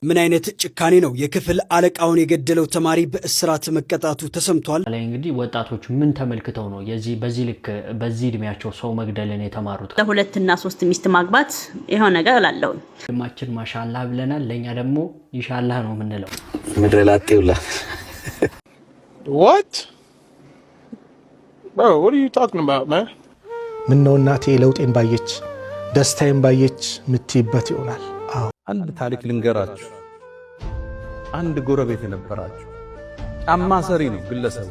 ምን አይነት ጭካኔ ነው የክፍል አለቃውን የገደለው ተማሪ በእስራት መቀጣቱ ተሰምቷል። እንግዲህ ወጣቶች ምን ተመልክተው ነው በዚህ ልክ በዚህ እድሜያቸው ሰው መግደልን የተማሩት? ለሁለትና ሶስት ሚስት ማግባት ይሄው ነገር አላለው። ማችን ማሻአላህ ብለናል። ለኛ ደግሞ ኢንሻአላህ ነው የምንለው። ምድረላጤውላ What? Bro, what are you talking about, man? ምን ነው እናቴ ለውጤን ባየች ደስታዬን ባየች ምትይበት ይሆናል። አንድ ታሪክ ልንገራችሁ። አንድ ጎረቤት የነበራችሁ ጫማ ሰሪ ነው ግለሰብ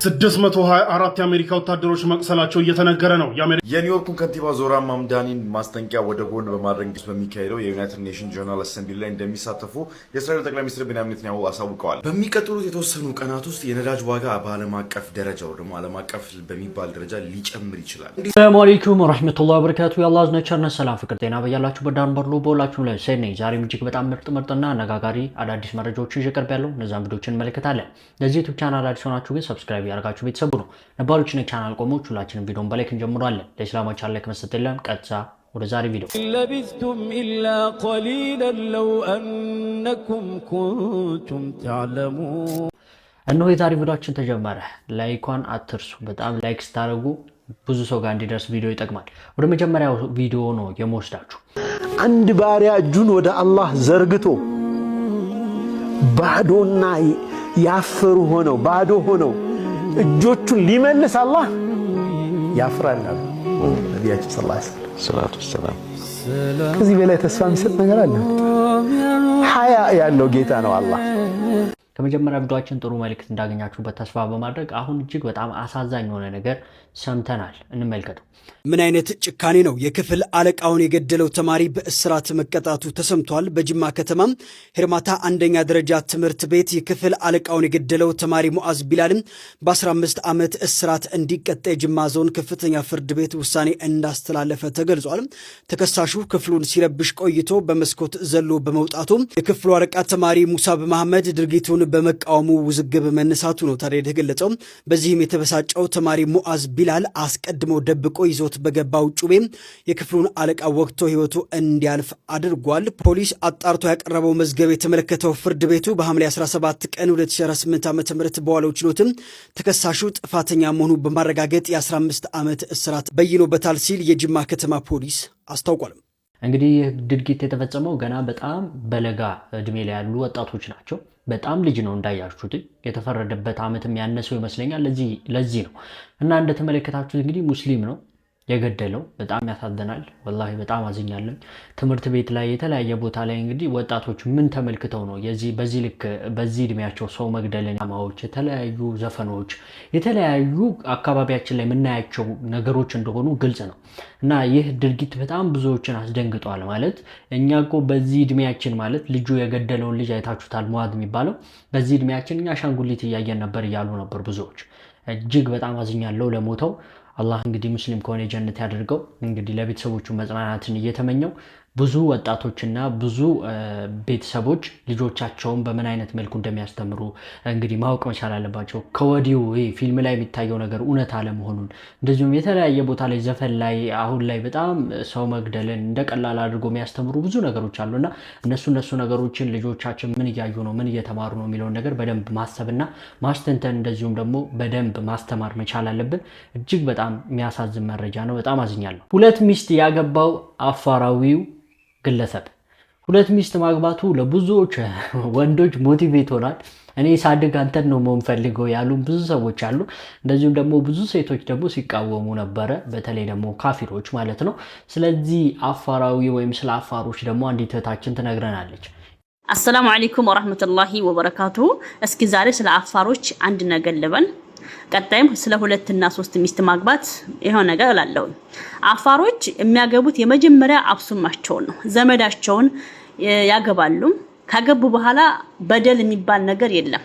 624 የአሜሪካ ወታደሮች መቅሰላቸው እየተነገረ ነው። የኒውዮርኩ ከንቲባ ዞራን ማምዳኒን ማስጠንቀቂያ ወደ ጎን በማድረግ በሚካሄደው የዩናይትድ ኔሽንስ ጀነራል አሰምብሊ ላይ እንደሚሳተፉ የእስራኤል ጠቅላይ ሚኒስትር ቤንያሚን ኔታንያሁ አሳውቀዋል። በሚቀጥሉት የተወሰኑ ቀናት ውስጥ የነዳጅ ዋጋ በዓለም አቀፍ ደረጃ ወይ ደግሞ ዓለም አቀፍ በሚባል ደረጃ ሊጨምር ይችላል። ሰላም አለይኩም ወራህመቱላሂ ወበረካቱ። የአላህ ዝነቸርነት ሰላም ፍቅር ጤና በያላችሁ በዳን በርሎ በሁላችሁም ላይ ሰኔ ዛሬም እጅግ በጣም ምርጥና አነጋጋሪ አዳዲስ መረጃዎችን ይቀርብ ያለው እነዛን ቪዲዮችን እንመለከታለን። ለዚህ ዩቲዩብ ቻናል አዲስ ሆናችሁ ግን ሰብስክራይብ ያደርጋችሁ ቤተሰቡ ነው። ነባሮች ቻናል ቆሞች ሁላችንም ቪዲዮን በላይክ እንጀምራለን። ለእስላማዊ ቻናል ላይክ መስጠትልን ቀጥታ ወደ ዛሬ ቪዲዮ ለቢስቱም ኢላ ቀሊላን ለው አንኩም ኩንቱም ተዕለሙ። እነሆ የዛሬ ቪዲዮአችን ተጀመረ። ላይኳን አትርሱ። በጣም ላይክ ስታደርጉ ብዙ ሰው ጋር እንዲደርስ ቪዲዮ ይጠቅማል። ወደ መጀመሪያው ቪዲዮ ነው የምወስዳችሁ። አንድ ባሪያ እጁን ወደ አላህ ዘርግቶ ባዶና ያፈሩ ሆነው ባዶ ሆነው እጆቹን ሊመልስ አላህ ያፍራል አሉ ነቢያችን ሰለላሁ ዐለይሂ ወሰለም። ከዚህ በላይ ተስፋ የሚሰጥ ነገር አለ? ሐያ ያለው ጌታ ነው አላህ። ከመጀመሪያ ቪዲዮአችን ጥሩ መልእክት እንዳገኛችሁበት ተስፋ በማድረግ አሁን እጅግ በጣም አሳዛኝ የሆነ ነገር ሰምተናል። እንመልከተው። ምን አይነት ጭካኔ ነው የክፍል አለቃውን የገደለው ተማሪ በእስራት መቀጣቱ ተሰምቷል። በጅማ ከተማ ሄርማታ አንደኛ ደረጃ ትምህርት ቤት የክፍል አለቃውን የገደለው ተማሪ ሙአዝ ቢላልን በ15 ዓመት እስራት እንዲቀጣ የጅማ ዞን ከፍተኛ ፍርድ ቤት ውሳኔ እንዳስተላለፈ ተገልጿል። ተከሳሹ ክፍሉን ሲረብሽ ቆይቶ በመስኮት ዘሎ በመውጣቱ የክፍሉ አለቃ ተማሪ ሙሳብ መሐመድ ድርጊቱን በመቃወሙ ውዝግብ መነሳቱ ነው ታዲያ የተገለጸው። በዚህም የተበሳጨው ተማሪ ሙአዝ ቢላል አስቀድሞ ደብቆ ይዞት በገባው ጩቤ የክፍሉን አለቃ ወቅቶ ህይወቱ እንዲያልፍ አድርጓል። ፖሊስ አጣርቶ ያቀረበው መዝገብ የተመለከተው ፍርድ ቤቱ በሐምሌ 17 ቀን 2018 ዓ.ም በዋለው ችሎትም ተከሳሹ ጥፋተኛ መሆኑ በማረጋገጥ የ15 ዓመት እስራት በይኖበታል ሲል የጅማ ከተማ ፖሊስ አስታውቋል። እንግዲህ ይህ ድርጊት የተፈጸመው ገና በጣም በለጋ እድሜ ላይ ያሉ ወጣቶች ናቸው። በጣም ልጅ ነው እንዳያችሁት። የተፈረደበት ዓመትም ያነሰው ይመስለኛል። ለዚህ ነው እና እንደተመለከታችሁት እንግዲህ ሙስሊም ነው የገደለው። በጣም ያሳዝናል። ወላሂ በጣም አዝኛለሁ። ትምህርት ቤት ላይ የተለያየ ቦታ ላይ እንግዲህ ወጣቶች ምን ተመልክተው ነው በዚህ ልክ በዚህ እድሜያቸው ሰው መግደልን? ማዎች የተለያዩ ዘፈኖች የተለያዩ አካባቢያችን ላይ የምናያቸው ነገሮች እንደሆኑ ግልጽ ነው እና ይህ ድርጊት በጣም ብዙዎችን አስደንግጧል። ማለት እኛ እኮ በዚህ እድሜያችን ማለት ልጁ የገደለውን ልጅ አይታችሁታል ሙአዝ የሚባለው በዚህ እድሜያችን እኛ አሻንጉሊት እያየን ነበር እያሉ ነበር ብዙዎች። እጅግ በጣም አዝኛለሁ ለሞተው። አላህ እንግዲህ ሙስሊም ከሆነ ጀነት ያደርገው። እንግዲህ ለቤተሰቦቹ መጽናናትን እየተመኘው ብዙ ወጣቶችና ብዙ ቤተሰቦች ልጆቻቸውን በምን አይነት መልኩ እንደሚያስተምሩ እንግዲህ ማወቅ መቻል አለባቸው። ከወዲሁ ፊልም ላይ የሚታየው ነገር እውነት አለመሆኑን እንደዚሁም የተለያየ ቦታ ላይ ዘፈን ላይ አሁን ላይ በጣም ሰው መግደልን እንደቀላል አድርጎ የሚያስተምሩ ብዙ ነገሮች አሉና እነሱ ነገሮችን ልጆቻችን ምን እያዩ ነው ምን እየተማሩ ነው የሚለውን ነገር በደንብ ማሰብና ማስተንተን እንደዚሁም ደግሞ በደንብ ማስተማር መቻል አለብን። እጅግ በጣም የሚያሳዝን መረጃ ነው። በጣም አዝኛለሁ። 2 ሚስት ያገባው አፋራዊው ግለሰብ 2 ሚስት ማግባቱ ለብዙዎች ወንዶች ሞቲቬት ሆኗል። እኔ ሳድግ አንተን ነው የምፈልገው ያሉ ብዙ ሰዎች አሉ። እንደዚሁም ደግሞ ብዙ ሴቶች ደግሞ ሲቃወሙ ነበረ፣ በተለይ ደግሞ ካፊሮች ማለት ነው። ስለዚህ አፋራዊ ወይም ስለ አፋሮች ደግሞ አንዲት እህታችን ትነግረናለች። አሰላሙ አለይኩም ወራህመቱላሂ ወበረካቱ። እስኪ ዛሬ ስለ አፋሮች አንድ ነገር ልበል። ቀጣይም ስለ 2 እና 3 ሚስት ማግባት ይሄው ነገር እላለሁ። አፋሮች የሚያገቡት የመጀመሪያ አብሱማቸውን ነው። ዘመዳቸውን ያገባሉ። ካገቡ በኋላ በደል የሚባል ነገር የለም።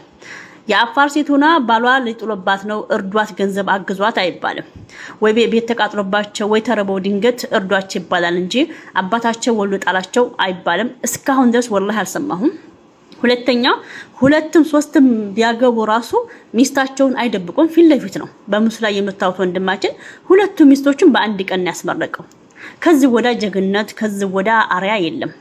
የአፋር ሴት ሆና ባሏ ሊጥሎባት ነው እርዷት፣ ገንዘብ አግዟት አይባልም። ወይ ቤት ተቃጥሎባቸው ወይ ተረበው ድንገት እርዷቸው ይባላል እንጂ አባታቸው ወሎ ጣላቸው አይባልም። እስካሁን ድረስ ወላሂ አልሰማሁም። ሁለተኛ 2ም 3ም ቢያገቡ ራሱ ሚስታቸውን አይደብቁም፣ ፊት ለፊት ነው። በምስሉ ላይ የምታዩት ወንድማችን 2 ሚስቶችን በአንድ ቀን ያስመረቀው። ከዚህ ወዳ ጀግነት ከዚህ ወዳ አሪያ የለም።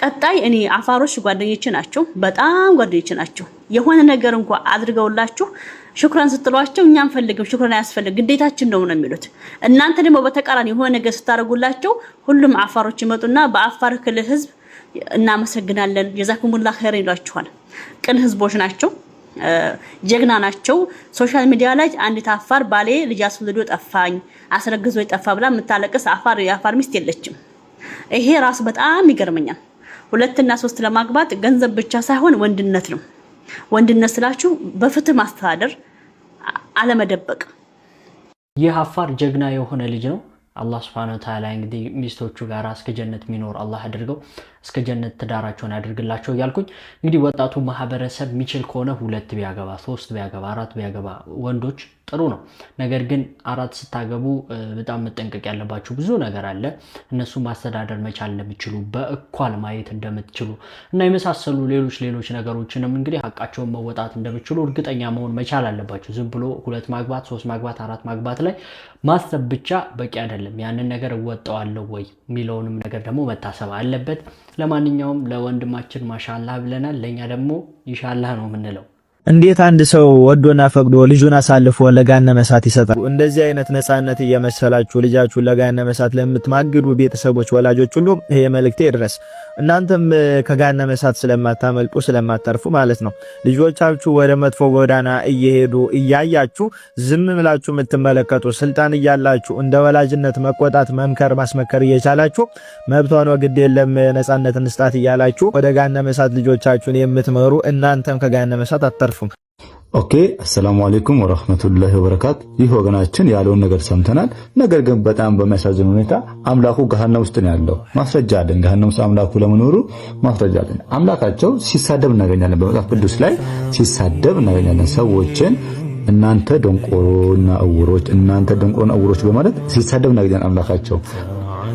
ቀጣይ እኔ አፋሮች ጓደኞቼ ናቸው፣ በጣም ጓደኞቼ ናቸው። የሆነ ነገር እንኳን አድርገውላችሁ ሽክራን ስትሏቸው እኛም ፈልግም ሽክራን አያስፈልግ ግዴታችን ነው የሚሉት። እናንተ ደግሞ በተቃራኒ የሆነ ነገር ስታደርጉላቸው ሁሉም አፋሮች ይመጡና በአፋር ክልል ህዝብ እናመሰግናለን ጀዛኩሙላህ ኸይር ይሏችኋል። ቅን ህዝቦች ናቸው፣ ጀግና ናቸው። ሶሻል ሚዲያ ላይ አንዲት አፋር ባሌ ልጅ አስወልዶ ጠፋኝ አስረግዞ ጠፋ ብላ የምታለቅስ የአፋር ሚስት የለችም። ይሄ ራሱ በጣም ይገርመኛል። 2 እና 3 ለማግባት ገንዘብ ብቻ ሳይሆን ወንድነት ነው። ወንድነት ስላችሁ በፍትህ ማስተዳደር አለመደበቅ። ይህ አፋር ጀግና የሆነ ልጅ ነው። አላህ Subhanahu Wa Ta'ala እንግዲህ ሚስቶቹ ጋር እስከ ጀነት ሚኖር አላህ አድርገው እስከ ጀነት ትዳራቸውን ያድርግላቸው ያልኩኝ። እንግዲህ ወጣቱ ማህበረሰብ የሚችል ከሆነ 2 ቢያገባ 3 ቢያገባ 4 ቢያገባ ወንዶች ጥሩ ነው። ነገር ግን 4 ስታገቡ በጣም መጠንቀቅ ያለባችሁ ብዙ ነገር አለ። እነሱ ማስተዳደር መቻል እንደምትችሉ በእኳል ማየት እንደምትችሉ እና የመሳሰሉ ሌሎች ነገሮችንም እንግዲህ ሐቃቸውን መወጣት እንደምትችሉ እርግጠኛ መሆን መቻል አለባችሁ። ዝም ብሎ 2 ማግባት 3 ማግባት 4 ማግባት ላይ ማሰብ ብቻ በቂ አይደለም። ያንን ነገር እወጣዋለሁ ወይ ሚለውንም ነገር ደግሞ መታሰብ አለበት። ለማንኛውም ለወንድማችን ማሻአላህ ብለናል። ለኛ ደግሞ ኢንሻአላህ ነው የምንለው። እንዴት አንድ ሰው ወዶና ፈቅዶ ልጁን አሳልፎ ለገሃነመ እሳት ይሰጣል? እንደዚህ አይነት ነፃነት እየመሰላችሁ ልጃችሁን ለገሃነመ እሳት ለምትማግዱ ቤተሰቦች፣ ወላጆች ሁሉ ይሄ መልእክቴ ይድረስ። እናንተም ከገሃነመ እሳት ስለማታመልጡ ስለማታርፉ ማለት ነው። ልጆቻችሁ ወደ መጥፎ ጎዳና እየሄዱ እያያችሁ ዝም ብላችሁ የምትመለከቱ ስልጣን እያላችሁ እንደ ወላጅነት መቆጣት፣ መምከር፣ ማስመከር እየቻላችሁ መብቷ ነው ግድ የለም ነፃነት እንስጣት እያላችሁ ወደ ገሃነመ እሳት ልጆቻችሁን የምትመሩ እናንተም ከገሃነመ እሳት አታርፉ። ኦኬ አሰላሙ አለይኩም ወራህመቱላሂ ወበረካቱ። ይህ ወገናችን ያለውን ነገር ሰምተናል። ነገር ግን በጣም በሚያሳዝን ሁኔታ አምላኩ ገሃነም ውስጥ ነው ያለው። ማስረጃ አለን። ገሃነም ውስጥ አምላኩ ለመኖሩ ማስረጃ አለን። አምላካቸው ሲሳደብ እናገኛለን። በመጽሐፍ ቅዱስ ላይ ሲሳደብ እናገኛለን። ሰዎችን እናንተ ደንቆሮና ዕውሮች በማለት ሲሳደብ እናገኛለን አምላካቸው።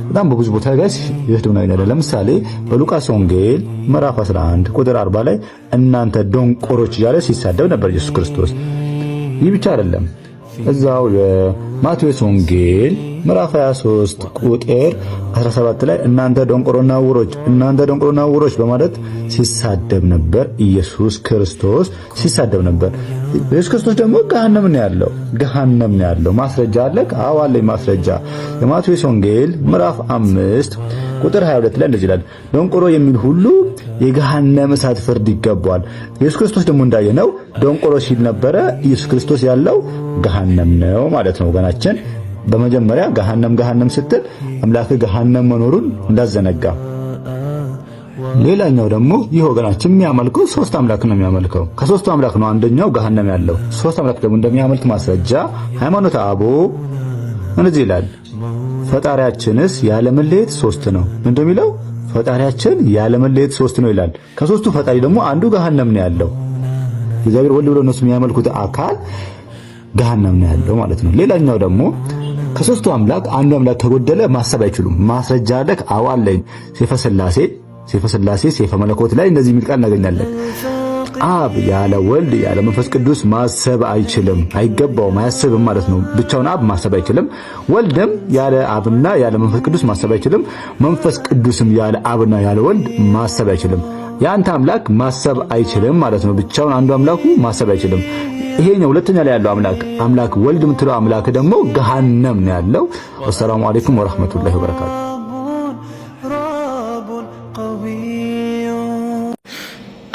በጣም በብዙ ቦታ ጋር ይሄድው ነው ያለው። ለምሳሌ በሉቃስ ወንጌል ምዕራፍ 11 ቁጥር 40 ላይ እናንተ ደንቆሮች እያለ ሲሳደብ ነበር ኢየሱስ ክርስቶስ። ይህ ብቻ አይደለም። እዛው የማቴዎስ ወንጌል ምዕራፍ 23 ቁጥር 17 ላይ እናንተ ደንቆሮና ዕውሮች በማለት ሲሳደብ ነበር ኢየሱስ ክርስቶስ ሲሳደብ ነበር። ኢየሱስ ክርስቶስ ደግሞ ገሃነም ነው ያለው። ማስረጃ አለ? አዎ አለኝ ማስረጃ። የማቴዎስ ወንጌል ምዕራፍ 5 ቁጥር 22 ላይ እንደዚህ ይላል፣ ደንቆሮ የሚል ሁሉ የገሃነም እሳት ፍርድ ይገባዋል። ኢየሱስ ክርስቶስ ደግሞ እንዳየነው ደንቆሮ ሲል ነበረ። ኢየሱስ ክርስቶስ ያለው ገሃነም ነው ማለት ነው ወገናችን። በመጀመሪያ ገሃነም ስትል አምላክ ገሃነም መኖሩን እንዳዘነጋ። ሌላኛው ደግሞ ይህ ወገናችን የሚያመልከው 3 አምላክ ነው የሚያመልከው። ከ3ቱ አምላክ ነው አንደኛው ገሃነም ያለው። 3 አምላክ ደግሞ እንደሚያመልክ ማስረጃ ሃይማኖተ አበው እንደዚህ ይላል፣ ፈጣሪያችንስ ያለመለየት 3 ነው። እንደሚለው ፈጣሪያችን ያለመለየት 3 ነው ይላል። ከ3ቱ ፈጣሪ ደግሞ አንዱ ገሃነም ነው ያለው። እግዚአብሔር ወልድ ብለው እነሱ የሚያመልኩት አካል ገሃነም ነው ያለው ማለት ነው። ሌላኛው ደግሞ ከ3ቱ አምላክ አንዱ አምላክ ከጎደለ ማሰብ አይችሉም። ማስረጃ አለ? አዎ አለኝ። ሰይፈ ሥላሴ ሰይፈ መለኮት ላይ እንደዚህ የሚል ቃል እናገኛለን። አብ ያለ ወልድ ያለ መንፈስ ቅዱስ ማሰብ አይችልም፣ አይገባውም፣ አያስብም ማለት ነው። ብቻውን አብ ማሰብ አይችልም። ወልድም ያለ አብና ያለ መንፈስ ቅዱስ ማሰብ አይችልም። መንፈስ ቅዱስም ያለ አብና ያለ ወልድ ማሰብ አይችልም። ያንተ አምላክ ማሰብ አይችልም ማለት ነው። ብቻውን አንዱ አምላኩ ማሰብ አይችልም። ይሄኛው ሁለተኛ ላይ ያለው አምላክ ወልድ የምትለው አምላክ ደግሞ ገሃነም ነው ያለው። ወሰላሙ አለይኩም ወራህመቱላሂ ወበረካቱ።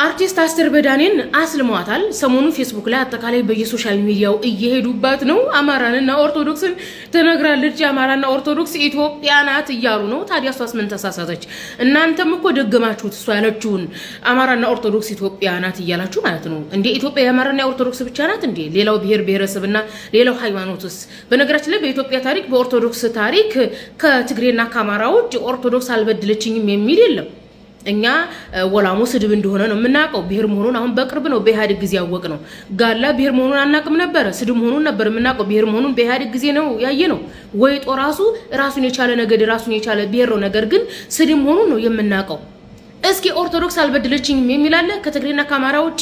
አርቲስት አስቴር በዳኔን አስልሟታል። ሰሞኑ ፌስቡክ ላይ አጠቃላይ በየሶሻል ሚዲያው እየሄዱባት ነው። አማራንና ኦርቶዶክስን ተነግራለች። አማራና ኦርቶዶክስ ኢትዮጵያ ናት እያሉ ነው። ታዲያ እሷስ ምን ተሳሳተች? እናንተም እኮ ደገማችሁት እሷ ያለችውን አማራና ኦርቶዶክስ ኢትዮጵያ ናት እያላችሁ ማለት ነው። እንዴ ኢትዮጵያ የአማራና የኦርቶዶክስ ብቻ ናት እንዴ? ሌላው ብሔር ብሔረሰብና ሌላው ሃይማኖትስ? በነገራችን ላይ በኢትዮጵያ ታሪክ በኦርቶዶክስ ታሪክ ከትግሬና ከአማራ ውጭ ኦርቶዶክስ አልበደለችኝም የሚል የለም። እኛ ወላሞ ስድብ እንደሆነ ነው የምናውቀው። ብሔር መሆኑን አሁን በቅርብ ነው በኢህአዴግ ጊዜ ያወቅ ነው። ጋላ ብሔር መሆኑን አናውቅም ነበር። ስድብ መሆኑን ነበር የምናውቀው። ብሔር መሆኑን በኢህአዴግ ጊዜ ነው ያየ ነው። ወይጦ ራሱን የቻለ ነገድ ራሱን የቻለ ብሔር ነው። ነገር ግን ስድብ መሆኑን ነው የምናውቀው። እስኪ ኦርቶዶክስ አልበደለችኝም የሚል አለ? ከትግሬና ከአማራ ውጪ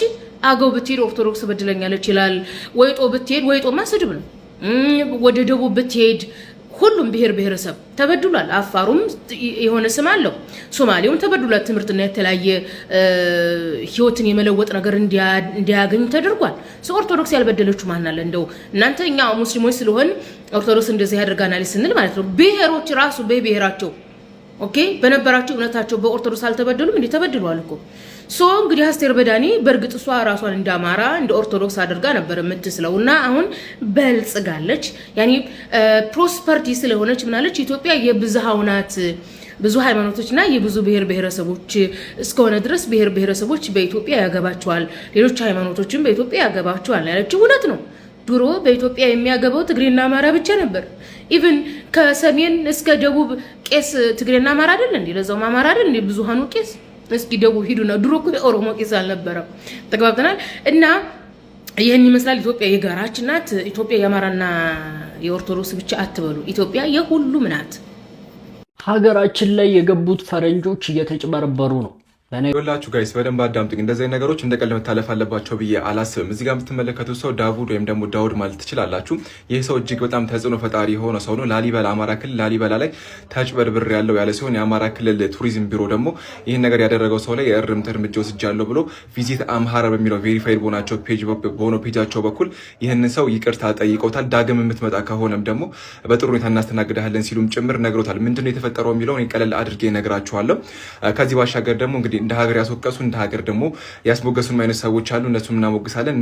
አገው ብትሄድ ኦርቶዶክስ በድለኛለች ይላል። ወይጦ ብትሄድ ወይጦማ ስድብ ነው። ወደ ደቡብ ብትሄድ ሁሉም ብሔር ብሔረሰብ ተበድሏል። አፋሩም የሆነ ስም አለው፣ ሶማሌውም ተበድሏል። ትምህርትና የተለያየ ህይወትን የመለወጥ ነገር እንዲያገኙ ተደርጓል። ኦርቶዶክስ ያልበደለችው ማን አለ? እንደው እናንተ እኛ ሙስሊሞች ስለሆን ኦርቶዶክስ እንደዚህ ያደርጋናል ስንል ማለት ነው። ብሔሮች ራሱ በብሔራቸው ኦኬ በነበራቸው እውነታቸው በኦርቶዶክስ አልተበደሉም እንዴ? ተበድሏል እኮ። እንግዲህ አስቴር በዳኔ በእርግጥ እሷ ራሷን እንደ አማራ እንደ ኦርቶዶክስ አድርጋ ነበር የምትስለውና አሁን በልጽጋለች። ያኒ ፕሮስፐርቲ ስለሆነች ምናለች ኢትዮጵያ የብዝሃው ናት፣ ብዙ ሃይማኖቶችና የብዙ ብሔር ብሔረሰቦች እስከሆነ ድረስ ብሔር ብሔረሰቦች በኢትዮጵያ ያገባቸዋል፣ ሌሎች ሃይማኖቶችም በኢትዮጵያ ያገባቸዋል ያለችው እውነት ነው። ድሮ በኢትዮጵያ የሚያገባው ትግሬና አማራ ብቻ ነበር። ኢቭን ከሰሜን እስከ ደቡብ ቄስ ትግሬና አማራ አይደል እንዴ? ለዛውም አማራ አይደል እንዴ ብዙሃኑ ቄስ? እስኪ ደቡብ ሂዱና ድሮ እኮ ኦሮሞ ቄስ አልነበረም። ተግባብተናል። እና ይህን ይመስላል። ኢትዮጵያ የጋራችን ናት። ኢትዮጵያ የአማራና የኦርቶዶክስ ብቻ አትበሉ። ኢትዮጵያ የሁሉም ናት። ሀገራችን ላይ የገቡት ፈረንጆች እየተጭበረበሩ ነው። ይኸውላችሁ ጋይስ በደንብ አዳምጡኝ። እንደዚህ አይነት ነገሮች እንደ ቀልድ መታለፍ አለባቸው ብዬ አላስብም። እዚህ ጋር የምትመለከቱት ሰው ዳውድ ወይም ደግሞ ዳውድ ማለት ትችላላችሁ። ይህ ሰው እጅግ በጣም ተጽዕኖ ፈጣሪ የሆነ ሰው ነው። ላሊበላ አማራ ክልል ላሊበላ ላይ ተጭበርብር ያለው ያለ ሲሆን የአማራ ክልል ቱሪዝም ቢሮ ደግሞ ይህን ነገር ያደረገው ሰው ላይ የእርምት እርምጃ ወስጃለሁ ብሎ ቪዚት አምሃራ በሚለው ቬሪፋይድ በሆነው ፔጃቸው በኩል ይህንን ሰው ይቅርታ ጠይቀውታል። ዳግም የምትመጣ ከሆነም ደግሞ በጥሩ ሁኔታ እናስተናግዳለን ሲሉም ጭምር ነግሮታል። ምንድነው የተፈጠረው የሚለውን ቀለል አድርጌ ነግራችኋለሁ። ከዚህ ባሻገር ደግሞ እንግዲህ እንደ ሀገር ያስወቀሱ እንደ ሀገር ደግሞ ያስሞገሱን አይነት ሰዎች አሉ። እነሱም እናሞግሳለን፣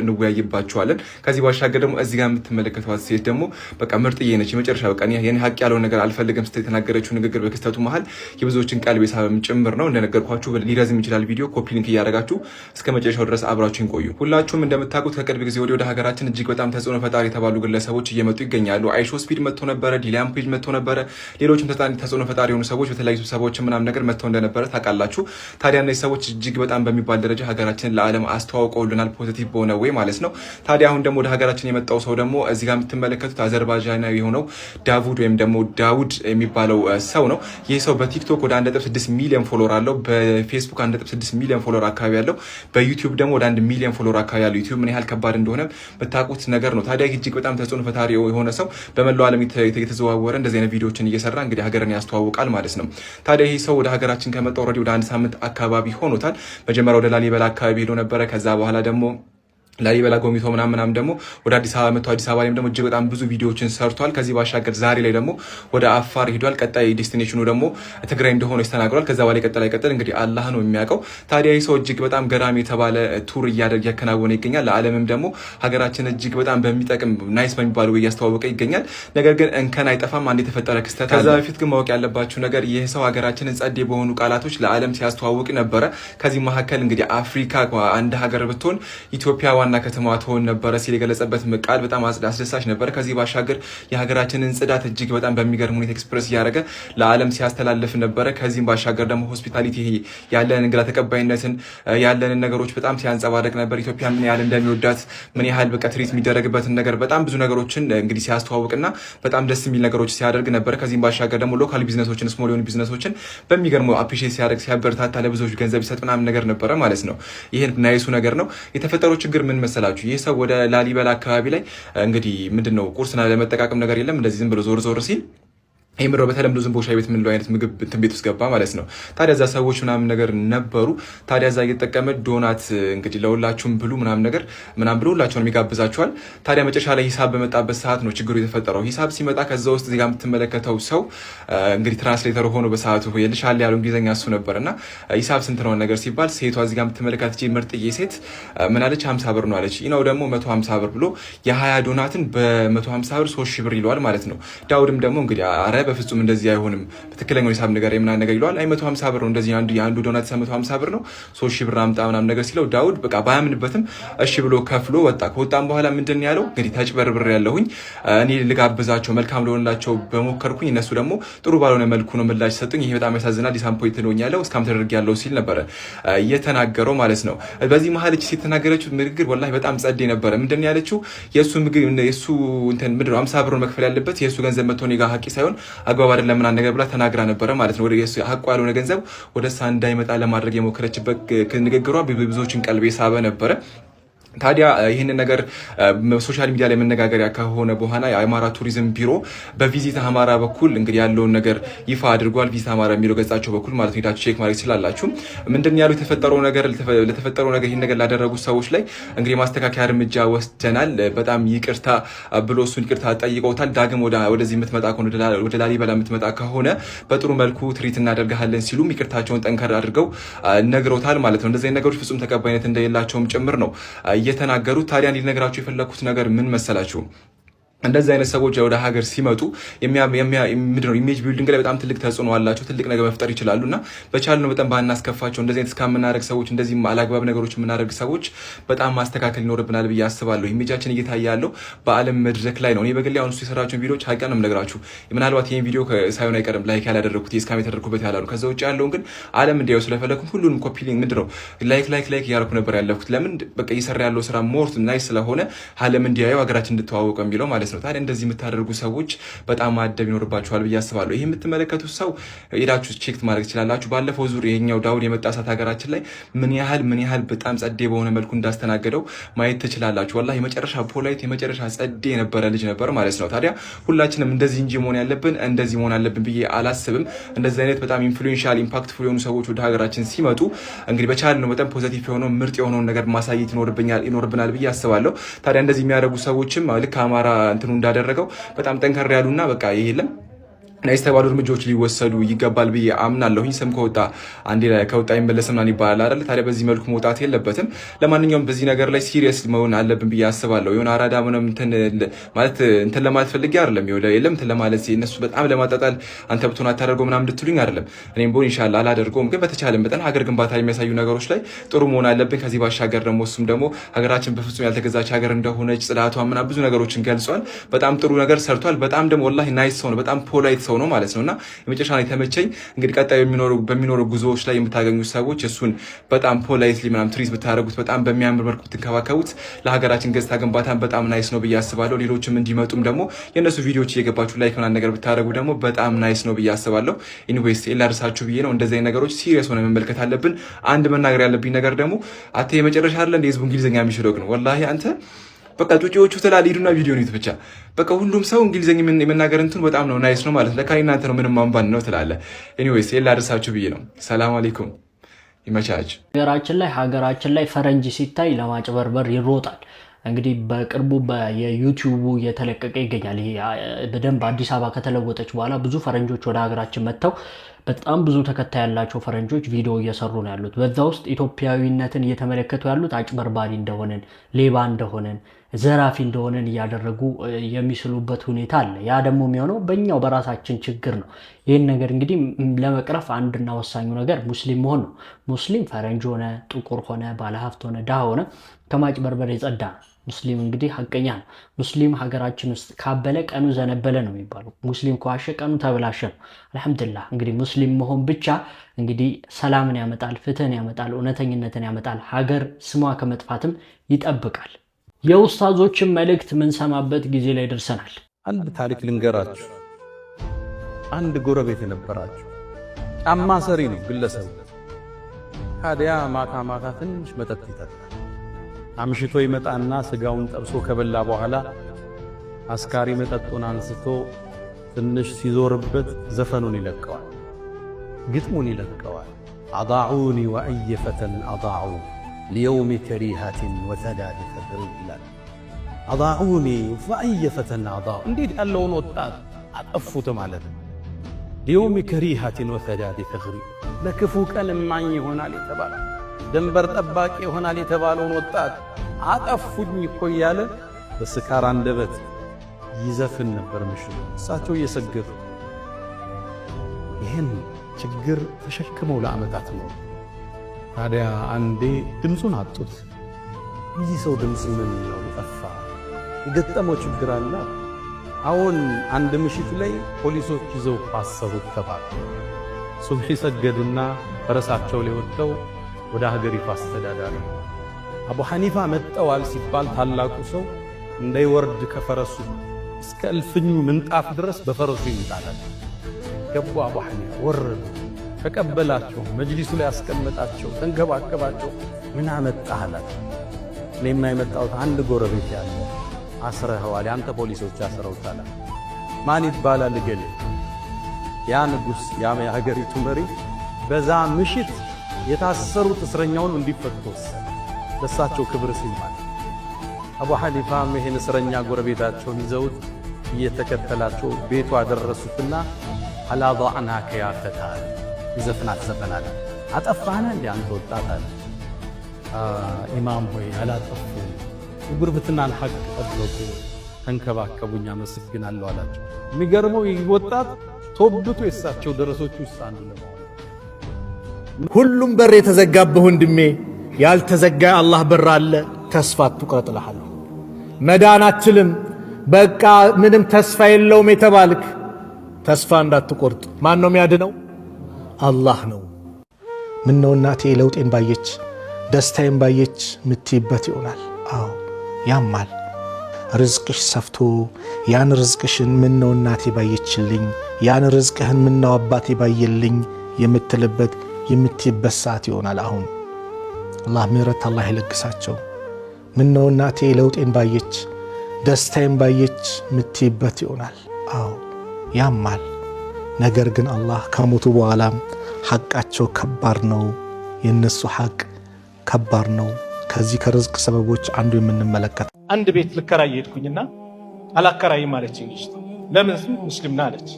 እንወያይባቸዋለን። ከዚህ ባሻገር ደግሞ እዚህ ጋር የምትመለከቷት ሴት ደግሞ በቃ ምርጥዬ ነች። የመጨረሻ በቃ የኔ ሀቅ ያለውን ነገር አልፈልግም ስትል የተናገረችው ንግግር በክስተቱ መሀል የብዙዎችን ቀልብ የሳበም ጭምር ነው። እንደነገርኳችሁ ሊረዝም ይችላል ቪዲዮ። ኮፒ ሊንክ እያደረጋችሁ እስከ መጨረሻው ድረስ አብራችሁን ቆዩ። ሁላችሁም እንደምታውቁት ከቅርብ ጊዜ ወደ ሀገራችን እጅግ በጣም ተጽዕኖ ፈጣሪ የተባሉ ግለሰቦች እየመጡ ይገኛሉ። አይሾ ስፒድ መጥቶ ነበረ፣ ዲሊያም ፔጅ መጥቶ ነበረ፣ ሌሎችም ተጽዕኖ ፈጣሪ የሆኑ ሰዎች በተለያዩ ስብሰባዎች ምናምን ነገር መጥተው እንደነበረ ታውቃላችሁ። ታዲያ እነዚህ ሰዎች እጅግ በጣም በሚባል ደረጃ ሀገራችንን ለዓለም አስተዋውቀውልናል፣ ፖዚቲቭ በሆነ ወይ ማለት ነው። ታዲያ አሁን ደግሞ ወደ ሀገራችን የመጣው ሰው ደግሞ እዚህ ጋር የምትመለከቱት አዘርባይጃናዊ የሆነው ዳውድ ወይም ደግሞ ዳውድ የሚባለው ሰው ነው። ይህ ሰው በቲክቶክ ወደ 1.6 ሚሊዮን ፎሎወር አለው። በፌስቡክ 1.6 ሚሊዮን ፎሎወር አካባቢ ያለው፣ በዩቲዩብ ደግሞ ወደ 1 ሚሊዮን ፎሎወር አካባቢ ያለው። ዩቲዩብ ምን ያህል ከባድ እንደሆነ በታውቁት ነገር ነው። ታዲያ እጅግ በጣም ተጽዕኖ ፈጣሪ የሆነ ሰው በመላው ዓለም የተዘዋወረ እንደዚህ አይነት ቪዲዮዎችን እየሰራ እንግዲህ ሀገርን ያስተዋውቃል ማለት ነው። ታዲያ ይህ ሰው ወደ ሀገራችን ከመጣ ኦልሬዲ ወደ 1 ሳምንት አካባቢ ሆኖታል። መጀመሪያ ወደ ላሊበላ አካባቢ ሄዶ ነበረ። ከዛ በኋላ ደግሞ ላሊበላ ጎሚቶ ምናምን ደግሞ ወደ አዲስ አበባ መጥቶ አዲስ አበባ ላይም ደግሞ እጅግ በጣም ብዙ ቪዲዮዎችን ሰርቷል። ከዚህ ባሻገር ዛሬ ላይ ደግሞ ወደ አፋር ሄዷል። ቀጣይ ዴስቲኔሽኑ ደግሞ ትግራይ እንደሆነ ይስተናግሯል። ከዛ በኋላ ይቀጥል እንግዲህ አላህ ነው የሚያውቀው። ታዲያ ይህ ሰው እጅግ በጣም ገራሚ የተባለ ቱር እያከናወነ ይገኛል። ለዓለምም ደግሞ ሀገራችን እጅግ በጣም በሚጠቅም ናይስ በሚባለው እያስተዋወቀ ይገኛል። ነገር ግን እንከን አይጠፋም፣ አንድ የተፈጠረ ክስተት አለ። ከዛ በፊት ግን ማወቅ ያለባችሁ ነገር ይህ ሰው ሀገራችንን ጸዴ በሆኑ ቃላቶች ለዓለም ሲያስተዋውቅ ነበረ። ከዚህ መካከል እንግዲህ አፍሪካ አንድ ሀገር ብትሆን ኢትዮጵያ ዋና ከተማዋ ትሆን ነበረ ሲል የገለጸበት ቃል በጣም አስደሳች ነበረ። ከዚህ ባሻገር የሀገራችንን ጽዳት እጅግ በጣም በሚገርም ሁኔታ ኤክስፕረስ እያደረገ ለዓለም ሲያስተላልፍ ነበረ። ከዚህም ባሻገር ደግሞ ሆስፒታሊቲ ያለንን እንግዳ ተቀባይነትን ያለንን ነገሮች በጣም ሲያንጸባረቅ ነበር። ኢትዮጵያ ምን ያህል እንደሚወዳት ምን ያህል በቃ ትሪት የሚደረግበትን ነገር በጣም ብዙ ነገሮችን እንግዲህ ሲያስተዋውቅና በጣም ደስ የሚል ነገሮች ሲያደርግ ነበር። ከዚህም ባሻገር ደግሞ ሎካል ቢዝነሶችን ስሞል የሆኑ ቢዝነሶችን በሚገርመው አፕሪሺየት ሲያደርግ ሲያበረታታ ለብዙዎች ገንዘብ ይሰጥ ምናምን ነገር ነበረ ማለት ነው። ይህን ናይሱ ነገር ነው። የተፈጠረው ችግር ምን መሰላችሁ? ይህ ሰው ወደ ላሊበላ አካባቢ ላይ እንግዲህ ምንድነው ቁርስና ለመጠቃቀም ነገር የለም። እንደዚህ ዝም ብሎ ዞር ሲል ይምሮ በተለምዶ ዝም ብሎ ሻይ ቤት የምንለው አይነት ምግብ እንትን ቤት ውስጥ ገባ ማለት ነው። ታዲያ እዛ ሰዎች ምናምን ነገር ነበሩ። ታዲያ እዛ እየተጠቀመ ዶናት እንግዲህ ለሁላችሁም ብሉ ምናምን ብሎ ሁላችሁንም ይጋብዛችኋል። ታዲያ መጨረሻ ላይ ሂሳብ በመጣበት ሰዓት ነው ችግሩ የተፈጠረው። ሂሳብ ሲመጣ ከዛ ውስጥ እዚህ ጋር የምትመለከተው ሰው እንግዲህ ትራንስሌተር ሆኖ በሰዓቱ የልሻል ያለው እንግሊዝኛ እሱ ነበርና ሂሳብ ስንት ነው ነገር ሲባል ሴቷ እዚህ ጋር የምትመለከት ምርጥዬ ሴት ምን አለች? 50 ብር ነው አለች። ነው ደግሞ 150 ብር ብሎ የ20 ዶናትን በ150 ብር 3000 ብር ይለዋል ማለት ነው። ዳውድም ደግሞ እንግዲህ አረ በፍጹም እንደዚህ አይሆንም፣ ትክክለኛው ሂሳብ ነገር የምናን ነገር ይለዋል። አይ 150 ብር ነው እንደዚህ የአንዱ ዶናት 150 ብር ነው 3000 ብር አምጣ ምናምን ነገር ሲለው ዳውድ በቃ ባያምንበትም እሺ ብሎ ከፍሎ ወጣ። ከወጣም በኋላ ምንድን ያለው እንግዲህ ተጭበርብር ያለሁኝ እኔ ልጋብዛቸው መልካም ለሆንላቸው በሞከርኩኝ እነሱ ደግሞ ጥሩ ባልሆነ መልኩ ነው ምላሽ ሰጡኝ። ይሄ በጣም ያሳዝናል፣ ዲሳምፖይንት ነው ያለው እስካም ተደርግ ያለው ሲል ነበረ እየተናገረው ማለት ነው። በዚህ መሀል እቺ የተናገረችው ንግግር ወላሂ በጣም ጸዴ ነበረ። ምንድን ያለችው የሱ ምግብ የሱ እንትን ምንድነው 50 ብር መክፈል ያለበት የሱ ገንዘብ መጥቶ እኔ ጋር ሀቂ ሳይሆን አግባብ አይደለም ምናምን ነገር ብላ ተናግራ ነበረ ማለት ነው። ወደ ሀቁ ያልሆነ ገንዘብ ወደ እሷ እንዳይመጣ ለማድረግ የሞከረችበት ንግግሯ ብዙዎችን ቀልብ የሳበ ነበረ። ታዲያ ይህንን ነገር ሶሻል ሚዲያ ላይ መነጋገሪያ ከሆነ በኋላ የአማራ ቱሪዝም ቢሮ በቪዚት አማራ በኩል እንግዲህ ያለውን ነገር ይፋ አድርጓል። ቪዚት አማራ የሚለው ገጻቸው በኩል ማለት ነው። ሄዳችሁ ቼክ ማድረግ ትችላላችሁ። ምንድን ያለው ለተፈጠረው ነገር ይህን ነገር ላደረጉ ሰዎች ላይ እንግዲህ ማስተካከያ እርምጃ ወስደናል፣ በጣም ይቅርታ ብሎ እሱን ይቅርታ ጠይቀውታል። ዳግም ወደዚህ የምትመጣ ከሆነ ወደ ላሊበላ የምትመጣ ከሆነ በጥሩ መልኩ ትሪት እናደርጋለን ሲሉም ይቅርታቸውን ጠንከር አድርገው ነግረውታል ማለት ነው። እንደዚህ ነገሮች ፍጹም ተቀባይነት እንደሌላቸውም ጭምር ነው እየተናገሩት። ታዲያ እንዲነግራችሁ የፈለኩት ነገር ምን መሰላችሁ? እንደዚህ አይነት ሰዎች ወደ ሀገር ሲመጡ ኢሜጅ ቢልዲንግ ላይ በጣም ትልቅ ተጽዕኖ አላቸው። ትልቅ ነገር መፍጠር ይችላሉና በቻልነው በጣም ባናስከፋቸው። እንደዚህ አይነት እስካምናደርግ ሰዎች፣ እንደዚህ አላግባብ ነገሮች የምናደርግ ሰዎች በጣም ማስተካከል ይኖርብናል ብዬ አስባለሁ። ኢሜጃችን እየታየ ያለው በዓለም መድረክ ላይ ነው። እኔ በግሌ አሁን እሱ የሰራቸውን ቪዲዮዎች ሀቂያ ነው የምነግራችሁ። ምናልባት ይህን ቪዲዮ ሳይሆን አይቀርም ላይክ ያላደረግኩት የስካም የተደረግኩበት ያላሉ። ከዛ ውጭ ያለውን ግን ዓለም እንዲያዩ ስለፈለኩም ሁሉንም ኮፒ ሊንክ ምንድነው ላይክ እያደረኩ ነበር ያለፍኩት። ለምን በቃ እየሰራ ያለው ስራ ሞርት ናይስ ስለሆነ ዓለም እንዲያዩ ሀገራችን እንድትዋወቅ የሚለው ማለት ነው። ታዲያ እንደዚህ የምታደርጉ ሰዎች በጣም ማደብ ይኖርባችኋል ብዬ አስባለሁ። ይሄ የምትመለከቱት ሰው ሄዳችሁ ቼክ ማድረግ ትችላላችሁ። ባለፈው ዙር የኛው ዳውድ የመጣ ሰዓት ሀገራችን ላይ ምን ያህል በጣም ጸዴ በሆነ መልኩ እንዳስተናገደው ማየት ትችላላችሁ። ወላሂ የመጨረሻ ፖላይት የመጨረሻ ጸዴ የነበረ ልጅ ነበር ማለት ነው። ታዲያ ሁላችንም እንደዚህ እንጂ መሆን ያለብን እንደዚህ መሆን አለብን ብዬ አላስብም። እንደዚህ አይነት በጣም ኢንፍሉዌንሻል ኢምፓክትፉል የሆኑ ሰዎች ወደ ሀገራችን ሲመጡ እንግዲህ በቻልነው በጣም ፖዚቲቭ የሆነው ምርጥ የሆነውን ነገር ማሳየት ይኖርብናል ብዬ አስባለሁ። ታዲያ እንደዚህ የሚያደርጉ ሰዎችም ልክ አማራ እንትኑ እንዳደረገው በጣም ጠንከር ያሉና በቃ ይሄ የለም ናይስ ተባሉ እርምጃዎች ሊወሰዱ ይገባል ብዬ አምናለሁኝ። ስም ከወጣ አንዴ ላይ ከወጣ ይመለስም ማን ይባላል አይደል? ታዲያ በዚህ መልኩ መውጣት የለበትም። ለማንኛውም በዚህ ነገር ላይ ሲሪየስ መሆን አለብን ብዬ አስባለሁ። የሆነ አራዳ ምንም እንትን ለማለት ፈልጌ አይደለም። የለም እንትን ለማለት እነሱ በጣም ለማጣጣል አንተ ብትሆን አታደርገው ምናምን እንድትሉኝ አይደለም። እኔም ቦን ኢንሻአላህ አላደርገውም፣ ግን በተቻለ መጠን ሀገር ግንባታ የሚያሳዩ ነገሮች ላይ ጥሩ መሆን አለብን። ከዚህ ባሻገር ደግሞ እሱም ደግሞ ሀገራችን በፍጹም ያልተገዛች ሀገር እንደሆነች ጽዳቷ ምናምን ብዙ ነገሮችን ገልጿል። በጣም ጥሩ ነገር ሰርቷል። በጣም ደግሞ ወላሂ ናይስ ሰው ነው። በጣም ፖላይት ሰው ነው ማለት ነውና የመጨረሻ ላይ ተመቸኝ። እንግዲህ ቀጣይ በሚኖሩ ጉዞዎች ላይ የምታገኙ ሰዎች እሱን በጣም ፖላይትሊ ምናምን ትሪት ብታደርጉት፣ በጣም በሚያምር መልኩ ብትንከባከቡት ለሀገራችን ገጽታ ግንባታን በጣም ናይስ ነው ብዬ አስባለሁ። ሌሎችም እንዲመጡም ደግሞ የእነሱ ቪዲዮዎች እየገባችሁ ላይክ ምናምን ነገር ብታደርጉ ደግሞ በጣም ናይስ ነው ብዬ አስባለሁ። ኢንዌስት ላርሳችሁ ብዬ ነው። እንደዚህ አይነት ነገሮች ሲሪየስ ሆነ መመልከት አለብን። አንድ መናገር ያለብኝ ነገር ደግሞ አተ የመጨረሻ አይደለ እንደ ህዝቡ እንግሊዝኛ የሚችለው ግን ወላሂ አንተ በቃ ጡጪዎቹ ተላሊዱና ቪዲዮ ነው ብቻ በቃ ሁሉም ሰው እንግሊዘኛ የመናገር እንትን በጣም ነው ናይስ ነው ማለት ለካ እናንተ ነው ምንም ማንባን ነው ትላለ። ኤኒዌይስ ላድርሳችሁ ብዬ ነው። ሰላም አለይኩም ይመቻች። ሀገራችን ላይ ፈረንጅ ሲታይ ለማጭበርበር ይሮጣል። እንግዲህ በቅርቡ በዩቲዩቡ እየተለቀቀ ይገኛል። ይሄ በደንብ አዲስ አበባ ከተለወጠች በኋላ ብዙ ፈረንጆች ወደ ሀገራችን መጥተው በጣም ብዙ ተከታይ ያላቸው ፈረንጆች ቪዲዮ እየሰሩ ነው ያሉት። በዛ ውስጥ ኢትዮጵያዊነትን እየተመለከቱ ያሉት አጭበርባሪ እንደሆነን፣ ሌባ እንደሆነን፣ ዘራፊ እንደሆነን እያደረጉ የሚስሉበት ሁኔታ አለ። ያ ደግሞ የሚሆነው በእኛው በራሳችን ችግር ነው። ይህን ነገር እንግዲህ ለመቅረፍ አንድና ወሳኙ ነገር ሙስሊም መሆን ነው። ሙስሊም ፈረንጅ ሆነ ጥቁር ሆነ ባለሀብት ሆነ ድሃ ሆነ ከማጭበርበር የጸዳ ነው። ሙስሊም እንግዲህ ሀቀኛ ነው። ሙስሊም ሀገራችን ውስጥ ካበለ ቀኑ ዘነበለ ነው የሚባለው። ሙስሊም ከዋሸ ቀኑ ተበላሸ ነው። አልሐምዱሊላህ እንግዲህ ሙስሊም መሆን ብቻ እንግዲህ ሰላምን ያመጣል፣ ፍትህን ያመጣል፣ እውነተኝነትን ያመጣል፣ ሀገር ስሟ ከመጥፋትም ይጠብቃል። የኡስታዞችን መልእክት የምንሰማበት ጊዜ ላይ ደርሰናል። አንድ ታሪክ ልንገራችሁ። አንድ ጎረቤት የነበራችሁ ጫማ ሰሪ ነው ግለሰቡ። ታዲያ ማታ ትንሽ መጠጥ ይጠጣል። አምሽቶ ይመጣና ስጋውን ጠብሶ ከበላ በኋላ አስካሪ መጠጡን አንስቶ ትንሽ ሲዞርበት ዘፈኑን ይለቀዋል፣ ግጥሙን ይለቀዋል። አضعوني وأي فتى أضاعوا ليوم كريهة وثداد فذر ይላል። أضاعوني وأي فتى أضاعوا እንዴት ያለውን ወጣት አጠፉት ማለት ነው። ليوم كريهة وثداد فذر ለክፉ ቀን ማኝ ይሆናል የተባለ ደንበር ጠባቂ ይሆናል የተባለውን ወጣት አጠፉኝ እኮ እያለ በስካር አንደበት ይዘፍን ነበር ምሽት እሳቸው እየሰገዱ። ይህን ችግር ተሸክመው ለዓመታት ነው። ታዲያ አንዴ ድምፁን አጡት። ይህ ሰው ድምፅ ምን ነው ጠፋ? የገጠመው ችግር አለ። አሁን አንድ ምሽት ላይ ፖሊሶች ይዘው አሰሩት ተባለ። ሱብሒ ሰገዱና ፈረሳቸው ላይ ወጥተው ወደ ሀገሪቱ አስተዳዳሪ አቡ ሐኒፋ መጠዋል ሲባል ታላቁ ሰው እንዳይወርድ ከፈረሱ እስከ እልፍኙ ምንጣፍ ድረስ በፈረሱ ይጣላል። ገቡ። አቡ ሐኒፋ ወረዱ፣ ተቀበላቸው፣ መጅሊሱ ላይ ያስቀመጣቸው፣ ተንከባከባቸው። ምን አመጣህ አላቸው። እኔማ የመጣሁት አንድ ጎረቤት ያለ አስረኸዋል፣ ያንተ ፖሊሶች አስረውታል። ማን ይባላል? ገሌ። ያ ንጉሥ ያ የሀገሪቱ መሪ በዛ ምሽት የታሰሩት እስረኛውን እንዲፈቱ ወሰነ። ለሳቸው ክብር ሲል ማለት አቡ ሐኒፋም ይሄን እስረኛ ጎረቤታቸውን ይዘውት እየተከተላቸው ቤቱ አደረሱትና አላ ضعناك يا فتى ይዘፍናት ዘፈናል። አጠፋና እንደ አንተ ወጣት አለ። ኢማም ሆይ አላጠፉ ጉርብትናን ሐቅ ጠብቁ ተንከባከቡኛ መስግናለሁ አላቸው። የሚገርመው ወጣት ተወብቶ የሳቸው ደረሶች ውስጥ አንዱ ነው። ሁሉም በር የተዘጋበህ ወንድሜ ያልተዘጋ አላህ በር አለ። ተስፋ አትቁረጥ እልሃለሁ። መዳን አትችልም፣ በቃ ምንም ተስፋ የለውም የተባልክ ተስፋ እንዳትቆርጥ። ማን ነው የሚያድነው? አላህ ነው። ምን ነው እናቴ ለውጤን ባየች ደስታዬን ባየች ምትይበት ይሆናል። አዎ ያማል። ርዝቅሽ ሰፍቶ ያን ርዝቅሽን ምን ነው እናቴ ባየችልኝ፣ ያን ርዝቅህን ምን ነው አባቴ ባየልኝ የምትልበት የምትይበት ሰዓት ይሆናል። አሁን አላህ ምህረት አላህ ይለግሳቸው። ምን ነው እናቴ ለውጤን ባየች ደስታዬን ባየች ምትይበት ይሆናል። አዎ ያማል። ነገር ግን አላህ ከሞቱ በኋላም ሐቃቸው ከባድ ነው። የነሱ ሐቅ ከባድ ነው። ከዚህ ከርዝቅ ሰበቦች አንዱ የምንመለከት አንድ ቤት ልከራይ ሄድኩኝና አላከራይም አለችኝ። ለምን? ሙስሊም ነህ አለች።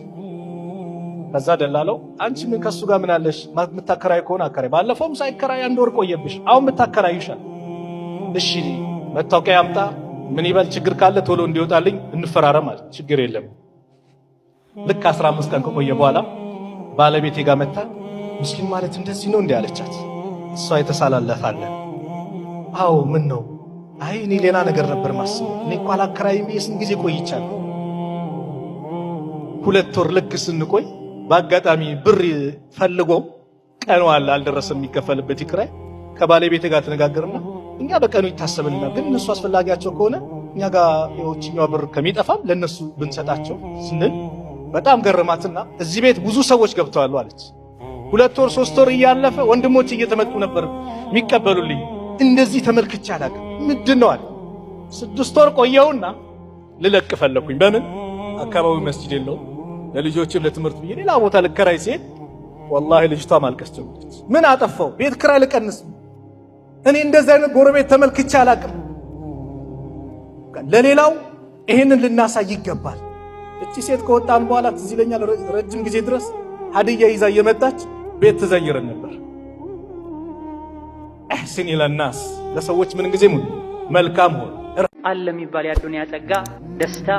ከዛ ደላለው አንቺ ምን ከሱ ጋር ምን አለሽ? የምታከራይ ከሆነ አከራይ፣ ባለፈውም ሳይከራይ አንድ ወር ቆየብሽ፣ አሁን የምታከራይሻል። እሺ መታወቂያ ያምጣ፣ ምን ይበል፣ ችግር ካለ ቶሎ እንዲወጣልኝ እንፈራረም አለ። ችግር የለም። ልክ 15 ቀን ከቆየ በኋላ ባለቤቴ ጋር መጣ። ሙስሊም ማለት እንደዚህ ነው እንዴ አለቻት። እሷ የተሳላለፋለ። አዎ ምን ነው? አይ እኔ ሌላ ነገር ነበር ማስበው። እኔ እኮ አላከራይም ስንት ጊዜ ቆይቻለሁ። 2 ወር ልክ ስንቆይ በአጋጣሚ ብር ፈልጎ ቀኑ አልደረሰም የሚከፈልበት ይክራይ። ከባለቤቴ ጋር ተነጋገርና እኛ በቀኑ ይታሰብልናል፣ ግን እነሱ አስፈላጊያቸው ከሆነ እኛ ጋር የውጭኛው ብር ከሚጠፋም ለነሱ ብንሰጣቸው ስንል በጣም ገረማትና እዚህ ቤት ብዙ ሰዎች ገብተዋል አለች። 2 ወር 3 ወር እያለፈ ወንድሞች እየተመጡ ነበር የሚቀበሉልኝ። እንደዚህ ተመልክቼ አላውቅም። ምንድነው አለ። 6 ወር ቆየውና ልለቅ ፈለኩኝ። በምን? አካባቢው መስጂድ የለውም። ለልጆችም ለትምህርት ብዬ ሌላ ቦታ ልከራይ ሲሄድ ወላሂ ልጅቷ ማልቀስ ጀመረች። ምን አጠፋው? ቤት ክራይ ልቀንስ? እኔ እንደዚህ አይነት ጎረቤት ተመልክቼ አላውቅም። ለሌላው ይሄንን ልናሳይ ይገባል። እቺ ሴት ከወጣን በኋላ ትዝ ይለኛል ረጅም ጊዜ ድረስ ሀዲያ ይዛ እየመጣች ቤት ትዘይረን ነበር። እህስን ኢለናስ ለሰዎች ምን ጊዜ መልካም ሆነ አለ የሚባል የዱንያ ጸጋ፣ ደስታ፣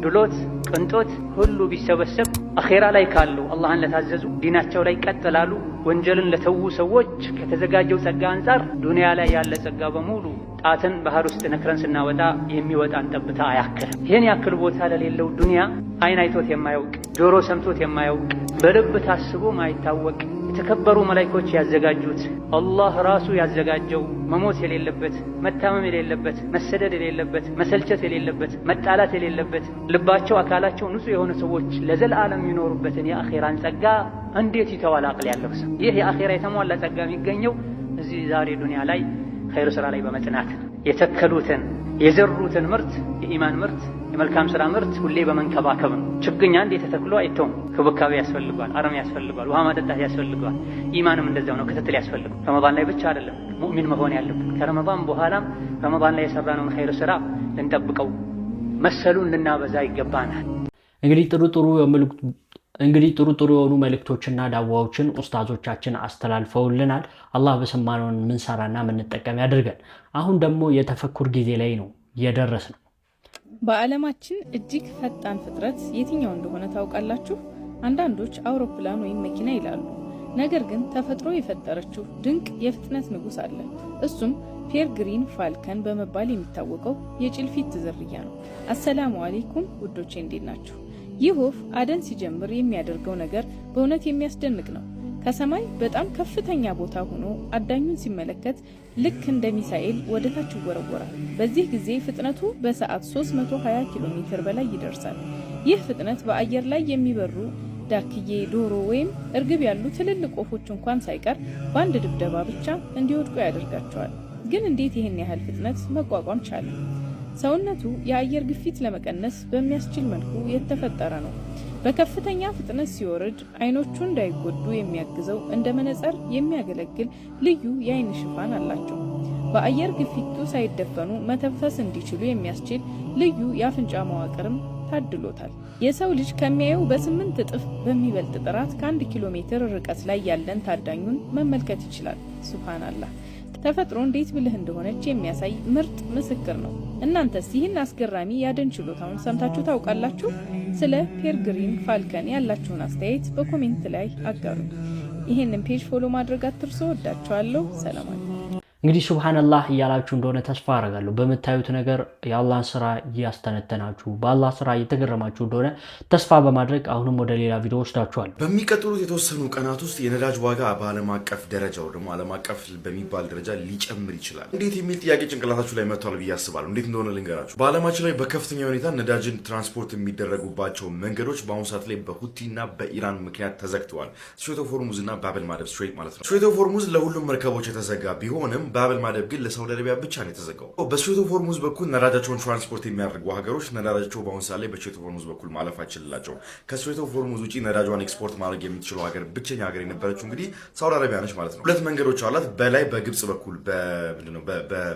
ድሎት፣ ቅንጦት ሁሉ ቢሰበሰብ አኼራ ላይ ካሉ አላህን ለታዘዙ ዲናቸው ላይ ቀጥላሉ ወንጀልን ለተዉ ሰዎች ከተዘጋጀው ጸጋ አንጻር ዱንያ ላይ ያለ ጸጋ በሙሉ ጣትን ባህር ውስጥ ነክረን ስናወጣ የሚወጣን ጠብታ አያክል። ይህን ያክል ቦታ ለሌለው ዱንያ አይን አይቶት የማያውቅ ጆሮ ሰምቶት የማያውቅ በልብ ታስቦ ማይታወቅ የተከበሩ መላእክቶች ያዘጋጁት አላህ ራሱ ያዘጋጀው መሞት የሌለበት መታመም የሌለበት መሰደድ የሌለበት መሰልቸት የሌለበት መጣላት የሌለበት ልባቸው አካላቸው ንጹህ የሆነ ሰዎች ለዘላለም የሚኖሩበትን የአኺራን ጸጋ እንዴት ይተዋል አቅል ያለው ሰው? ይህ የአኺራ የተሟላ ጸጋ የሚገኘው እዚህ ዛሬ ዱንያ ላይ ኸይር ስራ ላይ በመጽናት የተከሉትን የዘሩትን ምርት የኢማን ምርት የመልካም ስራ ምርት ሁሌ በመንከባከብ ነው። ችግኝ አንዴ ተተክሎ አይተውም። ክብካቤ ያስፈልጋል፣ አረም ያስፈልጋል፣ ውሃ ማጠጣት ያስፈልጋል። ኢማንም እንደዛው ነው፣ ክትትል ያስፈልጋል። ረመዳን ላይ ብቻ አይደለም ሙእሚን መሆን ያለብን፣ ከረመዳን በኋላም ረመዳን ላይ የሰራነውን ኸይር ስራ ልንጠብቀው መሰሉን ልናበዛ ይገባናል። እንግዲህ ጥሩ የሆኑ መልእክቶችና ዳዋዎችን ኡስታዞቻችን አስተላልፈውልናል። አላህ በሰማነውን ምንሰራና ምንጠቀም ያድርገን። አሁን ደግሞ የተፈኩር ጊዜ ላይ ነው የደረስነው። በዓለማችን እጅግ ፈጣን ፍጥረት የትኛው እንደሆነ ታውቃላችሁ? አንዳንዶች አውሮፕላን ወይም መኪና ይላሉ። ነገር ግን ተፈጥሮ የፈጠረችው ድንቅ የፍጥነት ንጉስ አለ። እሱም ፔሬግሪን ፋልከን በመባል የሚታወቀው የጭልፊት ዝርያ ነው። አሰላሙ አለይኩም ውዶቼ፣ እንዴት ናችሁ? ይህ ወፍ አደን ሲጀምር የሚያደርገው ነገር በእውነት የሚያስደንቅ ነው። ከሰማይ በጣም ከፍተኛ ቦታ ሆኖ አዳኙን ሲመለከት ልክ እንደ ሚሳኤል ወደ ታች ይወረወራል። በዚህ ጊዜ ፍጥነቱ በሰዓት 320 ኪሎ ሜትር በላይ ይደርሳል። ይህ ፍጥነት በአየር ላይ የሚበሩ ዳክዬ፣ ዶሮ ወይም እርግብ ያሉ ትልልቅ ወፎች እንኳን ሳይቀር በአንድ ድብደባ ብቻ እንዲወድቁ ያደርጋቸዋል። ግን እንዴት ይህን ያህል ፍጥነት መቋቋም ቻለ? ሰውነቱ የአየር ግፊት ለመቀነስ በሚያስችል መልኩ የተፈጠረ ነው። በከፍተኛ ፍጥነት ሲወርድ አይኖቹ እንዳይጎዱ የሚያግዘው እንደ መነጽር የሚያገለግል ልዩ የአይን ሽፋን አላቸው። በአየር ግፊቱ ሳይደፈኑ መተንፈስ እንዲችሉ የሚያስችል ልዩ የአፍንጫ መዋቅርም ታድሎታል። የሰው ልጅ ከሚያየው በ8 እጥፍ በሚበልጥ ጥራት ከ1 ኪሎ ሜትር ርቀት ላይ ያለን ታዳኙን መመልከት ይችላል። ሱብሃንአላህ። ተፈጥሮ እንዴት ብልህ እንደሆነች የሚያሳይ ምርጥ ምስክር ነው። እናንተስ ይህን አስገራሚ ያደን ችሎታውን ሰምታችሁ ታውቃላችሁ? ስለ ፔሬግሪን ፋልከን ያላችሁን አስተያየት በኮሜንት ላይ አጋሩ። ይህንን ፔጅ ፎሎ ማድረግ አትርሱ። ወዳችኋለሁ። ሰላም አለይኩም። እንግዲህ ሱብሃንአላህ እያላችሁ እንደሆነ ተስፋ አደርጋለሁ። በምታዩት ነገር የአላህን ስራ እያስተነተናችሁ በአላህ ስራ እየተገረማችሁ እንደሆነ ተስፋ በማድረግ አሁንም ወደ ሌላ ቪዲዮ ወስዳችኋል። በሚቀጥሉት የተወሰኑ ቀናት ውስጥ የነዳጅ ዋጋ በዓለም አቀፍ ደረጃው ደግሞ ዓለም አቀፍ በሚባል ደረጃ ሊጨምር ይችላል። እንዴት የሚል ጥያቄ ጭንቅላታችሁ ላይ መጥቷል ብዬ አስባለሁ። እንዴት እንደሆነ ልንገራችሁ። በዓለማችን ላይ በከፍተኛ ሁኔታ ነዳጅን ትራንስፖርት የሚደረጉባቸው መንገዶች በአሁኑ ሰዓት ላይ በሁቲና በኢራን ምክንያት ተዘግተዋል። ስትሬት ኦፍ ሆርሙዝ እና ባብ ኤል ማንደብ ስትሬት ማለት ነው። ስትሬት ኦፍ ሆርሙዝ ለሁሉም መርከቦች የተዘጋ ቢሆንም ባብ ኤል ማንደብ ግን ለሳውዲ አረቢያ ብቻ ነው የተዘጋው። በስትሬት ኦፍ ሆርሙዝ በኩል ነዳጃቸውን ትራንስፖርት የሚያደርጉ ሀገሮች ነዳጃቸው በአሁኑ ሰዓት ላይ በስትሬት ኦፍ ሆርሙዝ በኩል ማለፍ አይችልላቸው። ከስትሬት ኦፍ ሆርሙዝ ውጪ ነዳጇን ኤክስፖርት ማድረግ የምትችለው ሀገር ብቸኛ ሀገር የነበረችው እንግዲህ ሳውዲ አረቢያ ነች ማለት ነው። ሁለት መንገዶች አላት። በላይ በግብጽ በኩል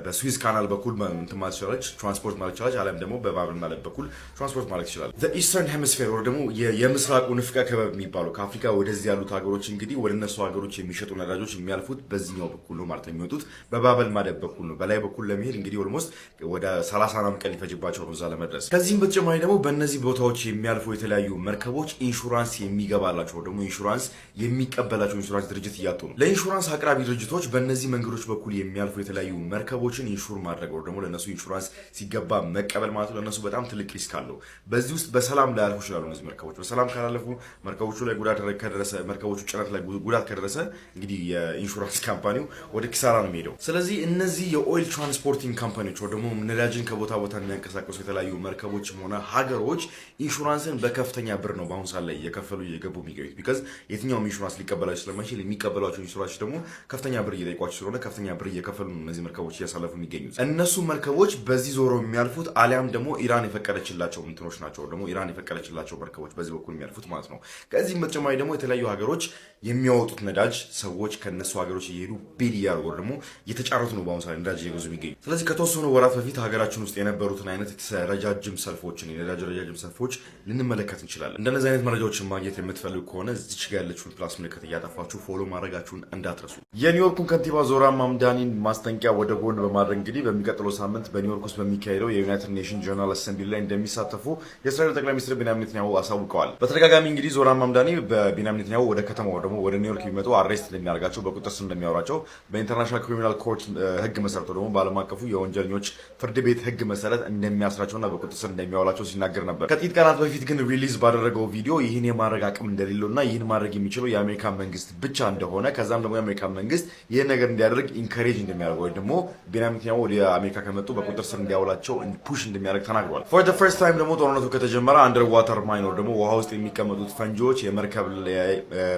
በስዊዝ ካናል በኩል ማለት ትችላለች፣ ትራንስፖርት ማለት ትችላለች። አለም ደግሞ በባብ ኤል ማንደብ በኩል ትራንስፖርት ማለት ትችላለች። ኢስተርን ሄሚስፌር ወር ደግሞ የምስራቁ ንፍቀ ክበብ የሚባለው ከአፍሪካ ወደዚህ ያሉት ሀገሮች እንግዲህ ወደ እነሱ ሀገሮች የሚሸጡ ነዳጆች የሚያልፉት በዚህኛው በኩል ነው ማለት ነው። የሚወጡት በባብ ኤል ማንደብ በኩል ነው። በላይ በኩል ለመሄድ እንግዲህ ኦልሞስት ወደ 30 ቀን ሊፈጅባቸው ነው እዛ ለመድረስ። ከዚህም በተጨማሪ ደግሞ በእነዚህ ቦታዎች የሚያልፉ የተለያዩ መርከቦች ኢንሹራንስ የሚገባላቸው ደግሞ ኢንሹራንስ የሚቀበላቸው ኢንሹራንስ ድርጅት እያጡ ነው። ለኢንሹራንስ አቅራቢ ድርጅቶች በእነዚህ መንገዶች በኩል የሚያልፉ የተለያዩ መርከቦችን ኢንሹር ማድረግ ደግሞ ለነሱ ኢንሹራንስ ሲገባ መቀበል ማለት ነው ለነሱ በጣም ትልቅ ሪስክ አለው። በዚህ ውስጥ በሰላም ላያልፉ ይችላሉ። እነዚህ መርከቦች በሰላም ካላለፉ መርከቦቹ ላይ ጉዳት ከደረሰ መርከቦቹ ጭነት ላይ ጉዳት ከደረሰ እንግዲህ የኢንሹራንስ ካምፓኒው ወደ ኪሳራ ነው የሚሄደው። ስለዚህ እነዚህ የኦይል ትራንስፖርቲንግ ካምፓኒዎች ወይ ደግሞ ነዳጅን ከቦታ ቦታ የሚያንቀሳቀሱ የተለያዩ መርከቦችም ሆነ ሀገሮች ኢንሹራንስን በከፍተኛ ብር ነው በአሁኑ ሰዓት ላይ እየከፈሉ እየገቡ የሚገኙት። ቢካዝ የትኛውም ኢንሹራንስ ሊቀበላቸው ስለማይችል የሚቀበሏቸው ኢንሹራንስ ደግሞ ከፍተኛ ብር እየጠይቋቸው ስለሆነ ከፍተኛ ብር እየከፈሉ ነው እነዚህ መርከቦች እያሳለፉ የሚገኙት። እነሱ መርከቦች በዚህ ዞሮ የሚያልፉት አሊያም ደግሞ ኢራን የፈቀደችላቸው እንትኖች ናቸው ደግሞ ኢራን የፈቀደችላቸው መርከቦች በዚህ በኩል የሚያልፉት ማለት ነው። ከዚህም በተጨማሪ ደግሞ የተለያዩ ሀገሮች የሚያወጡት ነዳጅ ሰዎች ከነሱ ሀገሮች እየሄዱ ቤድ እያደረጉ ደግሞ እየተጫረቱ ነው በአሁኑ ሰዓት ነዳጅ እየገዙ የሚገኙ። ስለዚህ ከተወሰኑ ወራት በፊት ሀገራችን ውስጥ የነበሩትን አይነት ረጃጅም ሰልፎችን የነዳጅ ረጃጅም ሰልፎች ልንመለከት እንችላለን። እንደነዚህ አይነት መረጃዎችን ማግኘት የምትፈልጉ ከሆነ እዚች ጋር ያለችውን ፕላስ ምልክት እያጠፋችሁ ፎሎ ማድረጋችሁን እንዳትረሱ። የኒውዮርኩን ከንቲባ ዞራን ማምዳኒን ማስጠንቀቂያ ወደ ጎን በማድረግ እንግዲህ በሚቀጥለው ሳምንት በኒውዮርክ ውስጥ በሚካሄደው የዩናይትድ ኔሽን ጀነራል አሰምብሊ ላይ እንደሚሳተፉ የእስራኤል ጠቅላይ ሚኒስትር ቤንያሚን ኔታንያሁ አሳውቀዋል። በተደጋጋሚ እንግዲህ ዞራን ማምዳኒ በቤንያሚን ኔታንያሁ ወደ ከተማው ደግሞ ወደ ኒውዮርክ ቢመጡ አሬስት እንደሚያደርጋቸው በቁጥጥር ስር እንደሚያወራቸው በኢንተርናሽናል ክሪሚናል ኮርት ህግ መሰረቱ ደግሞ በዓለም አቀፉ የወንጀለኞች ፍርድ ቤት ህግ መሰረት እንደሚያስራቸውና በቁጥጥር ስር እንደሚያወላቸው ሲናገር ነበር። ከጥቂት ቀናት በፊት ግን ሪሊዝ ባደረገው ቪዲዮ ይህን የማድረግ አቅም እንደሌለውና ይህን ማድረግ የሚችለው የአሜሪካ መንግስት ብቻ እንደሆነ ከዛም ደግሞ የአሜሪካ መንግስት ይህን ነገር እንዲያደርግ ኢንካሬጅ እንደሚያደርገው ወይ ደግሞ ቤንያሚን ኔታንያሁ ወደ አሜሪካ ከመጡ በቁጥጥር ስር እንዲያውላቸው ፑሽ እንደሚያደርግ ተናግሯል። ፎር ዘ ፈርስት ታይም ደግሞ ጦርነቱ ከተጀመረ አንደር ዋተር ማይኖር ደግሞ ውሃ ውስጥ የሚቀመጡት ፈንጂዎች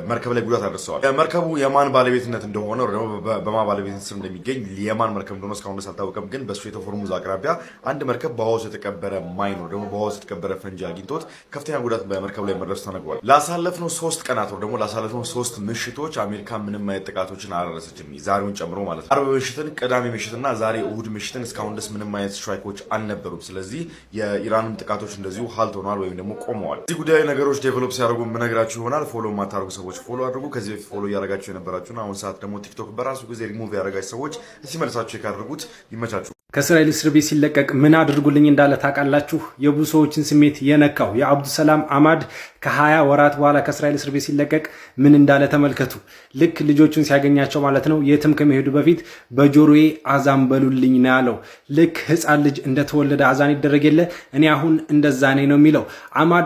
መርከብ ላይ ጉዳት አድርሰዋል። መርከቡ የማን ባለቤትነት እንደሆነ ደግሞ በማን ባለቤትነት ስር እንደሚገኝ የማን መርከብ እንደሆነ እስካሁን ድረስ አልታወቀም። ግን በስትሬት ኦፍ ሆርሙዝ አቅራቢያ አንድ መርከብ በውሃ ውስጥ የተቀበረ ማይኖር ደግሞ በውሃ ውስጥ የተቀበረ ፈንጂ አግኝቶት ከፍተኛ ጉዳት በመርከቡ ላይ መድረሱ ተነግሯል። ላሳለፍነው 3 ቀናት ደግሞ ላሳለፍነው 3 ምሽቶች አሜሪካ ምንም አይነት ጥቃቶችን አላደረሰችም፣ ዛሬውን ጨምሮ ማለት ነው። አርብ ምሽትን፣ ቅዳሜ ምሽትና ዛሬ እሁድ ምሽትን እስካሁን ድረስ ምንም አይነት ስትራይኮች አልነበሩም። ስለዚህ የኢራንም ጥቃቶች እንደዚሁ ሀልት ሆነዋል ወይም ደግሞ ቆመዋል። እዚህ ጉዳይ ነገሮች ዴቨሎፕ ሲያደርጉ የምነግራችሁ ይሆናል። ፎሎ የማታደርጉ ሰዎች ፎሎ አድርጉ። ከዚህ በፊት ፎሎ እያደረጋችሁ የነበራችሁና አሁን ሰዓት ደግሞ ቲክቶክ በራሱ ጊዜ ሪሙቭ ያደረጋችሁ ሰዎች እስቲ መልሳችሁ ካደረጉት ይመቻችሁ። ከእስራኤል እስር ቤት ሲለቀቅ ምን አድርጉልኝ እንዳለ ታውቃላችሁ? የብዙ ሰዎችን ስሜት የነካው የአብዱሰላም አማድ ከ20 ወራት በኋላ ከእስራኤል እስር ቤት ሲለቀቅ ምን እንዳለ ተመልከቱ። ልክ ልጆቹን ሲያገኛቸው ማለት ነው የትም ከመሄዱ በፊት በጆሮዬ አዛን በሉልኝ ነው ያለው። ልክ ህፃን ልጅ እንደተወለደ አዛን ይደረግ የለ እኔ አሁን እንደዛ ነኝ ነው የሚለው።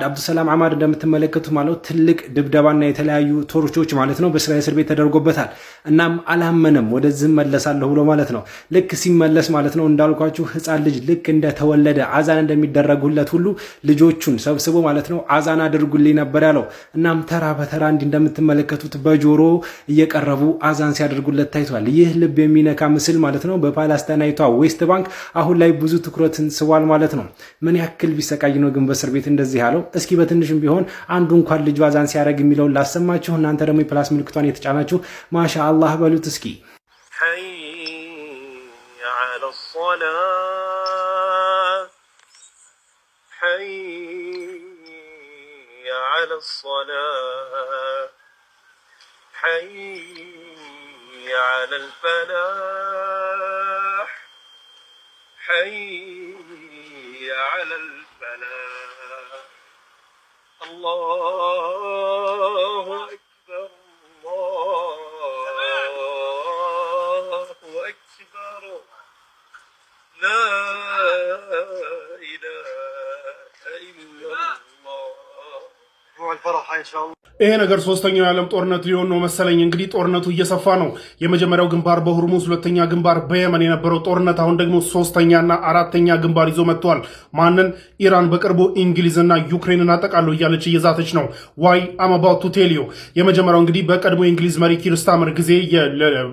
አብዱሰላም አማድ እንደምትመለከቱት ማለት ትልቅ ድብደባና የተለያዩ ቶርቾች ማለት ነው በእስራኤል እስር ቤት ተደርጎበታል። እናም አላመነም፣ ወደዚህ መለሳለሁ ብሎ ማለት ነው። ልክ ሲመለስ ማለት ነው እንዳልኳችሁ ህፃን ልጅ ልክ እንደተወለደ አዛን እንደሚደረጉለት ሁሉ ልጆቹን ሰብስቦ ማለት ነው አዛን አድርጉልኝ ነበር ያለው። እናም ተራ በተራ እንዲህ እንደምትመለከቱት በጆሮ እየቀረቡ አዛን ሲያደርጉለት ታይቷል። ይህ ልብ የሚነካ ምስል ማለት ነው በፓለስታይናዊቷ ዌስት ባንክ አሁን ላይ ብዙ ትኩረትን ስቧል ማለት ነው። ምን ያክል ቢሰቃይ ነው ግን በእስር ቤት እንደዚህ ያለው? እስኪ በትንሽም ቢሆን አንዱ እንኳን ልጁ አዛን ሲያደርግ የሚለውን ላሰማችሁ። እናንተ ደግሞ የፕላስ ምልክቷን የተጫናችሁ ማሻአላህ በሉት እስኪ። على الصلاة حي على الفلاح حي على الفلاح الله أكبر الله أكبر لا إله إلا الله هو الفرح إن شاء الله. ይሄ ነገር ሶስተኛው የዓለም ጦርነት ሊሆን ነው መሰለኝ። እንግዲህ ጦርነቱ እየሰፋ ነው። የመጀመሪያው ግንባር በሁርሙዝ፣ ሁለተኛ ግንባር በየመን የነበረው ጦርነት አሁን ደግሞ ሶስተኛና አራተኛ ግንባር ይዞ መጥቷል። ማንን? ኢራን በቅርቡ እንግሊዝና ዩክሬንን አጠቃለው እያለች እየዛተች ነው። ዋይ አም አባውት ቱ ቴል ዩ። የመጀመሪያው እንግዲህ በቀድሞ የእንግሊዝ መሪ ኪር ስታርመር ጊዜ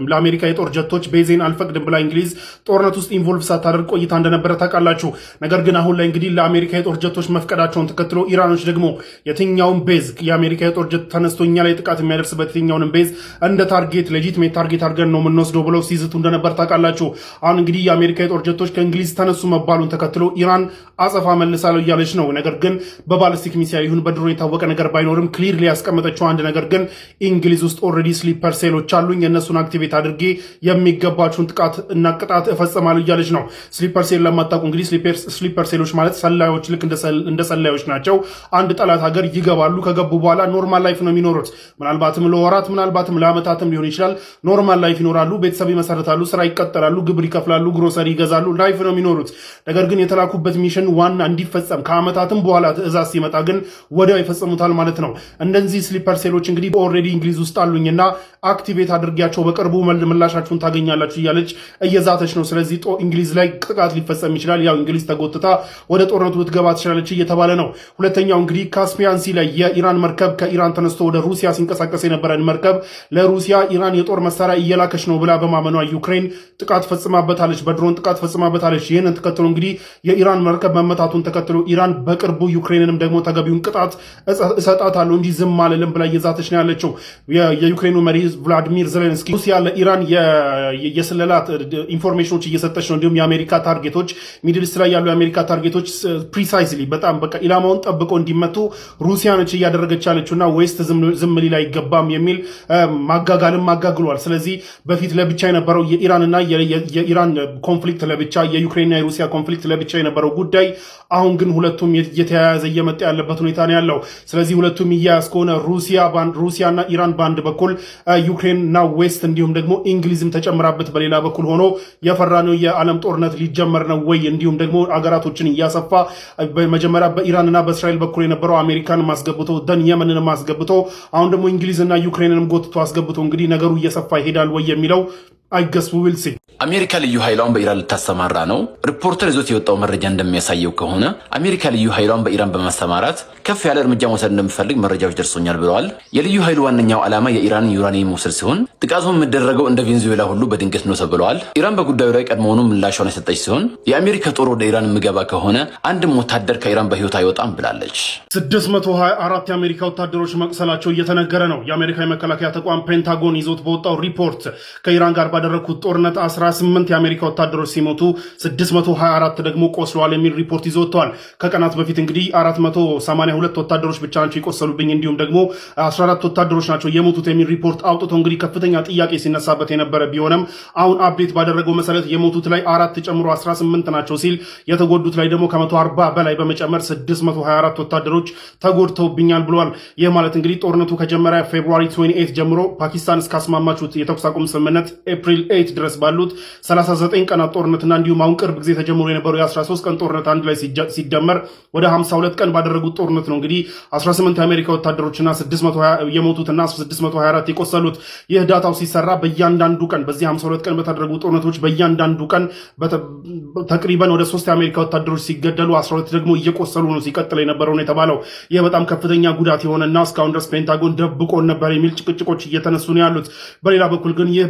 ለአሜሪካ የጦር ጀቶች ቤዜን አልፈቅድም ብላ እንግሊዝ ጦርነት ውስጥ ኢንቮልቭ ሳታደርግ ቆይታ እንደነበረ ታውቃላችሁ። ነገር ግን አሁን ላይ እንግዲህ ለአሜሪካ የጦር ጀቶች መፍቀዳቸውን ተከትሎ ኢራኖች ደግሞ የትኛውን ቤዝ የአሜሪካ የጦር ተነስቶ እኛ ላይ ጥቃት የሚያደርስበት የትኛውንም ቤዝ እንደ ታርጌት ሌጂትሜት ታርጌት አድርገን ነው የምንወስደው ብለው ሲዝቱ እንደነበር ታውቃላችሁ። አሁን እንግዲህ የአሜሪካ የጦር ጀቶች ከእንግሊዝ ተነሱ መባሉን ተከትሎ ኢራን አጸፋ መልሳለሁ እያለች ነው። ነገር ግን በባሊስቲክ ሚሳይል ይሁን በድሮን የታወቀ ነገር ባይኖርም ክሊር ሊያስቀመጠችው አንድ ነገር ግን እንግሊዝ ውስጥ ኦልሬዲ ስሊፐር ሴሎች አሉኝ፣ የእነሱን አክቲቬት አድርጌ የሚገባችሁን ጥቃት እና ቅጣት እፈጽማለሁ እያለች ነው። ስሊፐር ሴል ለማታውቁ እንግዲህ ስሊፐር ሴሎች ማለት ሰላዮች፣ ልክ እንደ ሰላዮች ናቸው። አንድ ጠላት ሀገር ይገባሉ። ከገቡ በኋላ ኖርማል ላይፍ ነው የሚኖሩት። ምናልባትም ለወራት ምናልባትም ለአመታትም ሊሆን ይችላል። ኖርማል ላይፍ ይኖራሉ፣ ቤተሰብ ይመሰርታሉ፣ ስራ ይቀጠላሉ፣ ግብር ይከፍላሉ፣ ግሮሰሪ ይገዛሉ፣ ላይፍ ነው የሚኖሩት። ነገር ግን የተላኩበት ሚሽን ዋና እንዲፈጸም ከአመታትም በኋላ ትዕዛዝ ሲመጣ ግን ወዲያው ይፈጽሙታል ማለት ነው። እንደዚህ ስሊፐር ሴሎች እንግዲህ ኦልሬዲ እንግሊዝ ውስጥ አሉኝና አክቲቬት አድርጊያቸው በቅርቡ ምላሻችሁን ታገኛላችሁ እያለች እየዛተች ነው። ስለዚህ እንግሊዝ ላይ ጥቃት ሊፈጸም ይችላል። ያው እንግሊዝ ተጎትታ ወደ ጦርነቱ ልትገባ ትችላለች እየተባለ ነው። ሁለተኛው እንግዲህ ካስፒያን ሲ ላይ የኢራን መርከብ ከኢራን ተነስቶ ወደ ሩሲያ ሲንቀሳቀስ የነበረን መርከብ ለሩሲያ ኢራን የጦር መሳሪያ እየላከች ነው ብላ በማመኗ ዩክሬን ጥቃት ፈጽማበታለች፣ በድሮን ጥቃት ፈጽማበታለች። ይህንን ተከትሎ እንግዲህ የኢራን መርከብ መመታቱን ተከትሎ ኢራን በቅርቡ ዩክሬንንም ደግሞ ተገቢውን ቅጣት እሰጣታለሁ እንጂ ዝም አልልም ብላ እየዛተች ነው ያለችው። የዩክሬኑ መሪ ቭላዲሚር ዜሌንስኪ ሩሲያ ለኢራን የስለላ ኢንፎርሜሽኖች እየሰጠች ነው። እንዲሁም የአሜሪካ ታርጌቶች ሚድልስት ላይ ያሉ የአሜሪካ ታርጌቶች ፕሪሳይስሊ በጣም በቃ ኢላማውን ጠብቆ እንዲመቱ ሩሲያ ነች እያደረገች ያለችውና ዌስት ዝም ሊል አይገባም የሚል ማጋጋልም አጋግሏል። ስለዚህ በፊት ለብቻ የነበረው የኢራንና የኢራን ኮንፍሊክት ለብቻ፣ የዩክሬንና የሩሲያ ኮንፍሊክት ለብቻ የነበረው ጉዳይ አሁን ግን ሁለቱም የተያያዘ እየመጣ ያለበት ሁኔታ ነው ያለው። ስለዚህ ሁለቱም እያያዝ ከሆነ ሩሲያና ኢራን በአንድ በኩል ዩክሬንና ዌስት እንዲሁም ደግሞ እንግሊዝም ተጨምራበት በሌላ በኩል ሆኖ የፈራነው የዓለም ጦርነት ሊጀመር ነው ወይ? እንዲሁም ደግሞ አገራቶችን እያሰፋ መጀመሪያ በኢራንና በእስራኤል በኩል የነበረው አሜሪካን ማስገብቶ ደን የመንን ማስገብቶ አሁን ደግሞ እንግሊዝና ዩክሬንንም ጎትቶ አስገብቶ እንግዲህ ነገሩ እየሰፋ ይሄዳል ወይ የሚለው አይገስ ዊል ሲ። አሜሪካ ልዩ ኃይሏን በኢራን ልታሰማራ ነው። ሪፖርተር ይዞት የወጣው መረጃ እንደሚያሳየው ከሆነ አሜሪካ ልዩ ኃይሏን በኢራን በማሰማራት ከፍ ያለ እርምጃ መውሰድ እንደምትፈልግ መረጃዎች ደርሶኛል ብለዋል። የልዩ ኃይሉ ዋነኛው ዓላማ የኢራን ዩራኒየም መውሰድ ሲሆን ጥቃቱን የሚደረገው እንደ ቬንዙዌላ ሁሉ በድንገት ነው ተብለዋል። ኢራን በጉዳዩ ላይ ቀድሞውኑ ምላሿን የሰጠች ሲሆን የአሜሪካ ጦር ወደ ኢራን የሚገባ ከሆነ አንድም ወታደር ከኢራን በህይወት አይወጣም ብላለች። 624 የአሜሪካ ወታደሮች መቁሰላቸው እየተነገረ ነው። የአሜሪካ የመከላከያ ተቋም ፔንታጎን ይዞት በወጣው ሪፖርት ከኢራን ጋር ባደረኩት ጦርነት 18 የአሜሪካ ወታደሮች ሲሞቱ 624 ደግሞ ቆስለዋል የሚል ሪፖርት ይዞ ወጥተዋል። ከቀናት በፊት እንግዲህ 482 ወታደሮች ብቻ ናቸው የቆሰሉብኝ እንዲሁም ደግሞ 14 ወታደሮች ናቸው የሞቱት የሚል ሪፖርት አውጥቶ እንግዲህ ከፍተኛ ጥያቄ ሲነሳበት የነበረ ቢሆንም አሁን አፕዴት ባደረገው መሰረት የሞቱት ላይ 4 ጨምሮ 18 ናቸው ሲል የተጎዱት ላይ ደግሞ ከ140 በላይ በመጨመር 624 ወታደሮች ተጎድተውብኛል ብሏል። ይህ ማለት እንግዲህ ጦርነቱ ከጀመረ ፌብሩዋሪ 28 ጀምሮ ፓኪስታን እስካስማማችሁት የተኩስ አቁም ስምምነት ኤፕሪል 8 ድረስ ባሉት 39 ቀናት ጦርነትና እንዲሁም አሁን ቅርብ ጊዜ ተጀምሮ የነበረው የ13 ቀን ጦርነት አንድ ላይ ሲደመር ወደ 52 ቀን ባደረጉት ጦርነት ነው እንግዲህ 18 የአሜሪካ ወታደሮችና 620 የሞቱትና 624 የቆሰሉት። ይህ ዳታው ሲሰራ በእያንዳንዱ ቀን በዚህ 52 ቀን በተደረጉ ጦርነቶች በእያንዳንዱ ቀን ተቅሪበን ወደ 3 የአሜሪካ ወታደሮች ሲገደሉ 12 ደግሞ እየቆሰሉ ነው ሲቀጥል የነበረው የተባለው። ይህ በጣም ከፍተኛ ጉዳት የሆነና እስካሁን ድረስ ፔንታጎን ደብቆን ነበር የሚል ጭቅጭቆች እየተነሱ ነው ያሉት። በሌላ በኩል ግን ይህ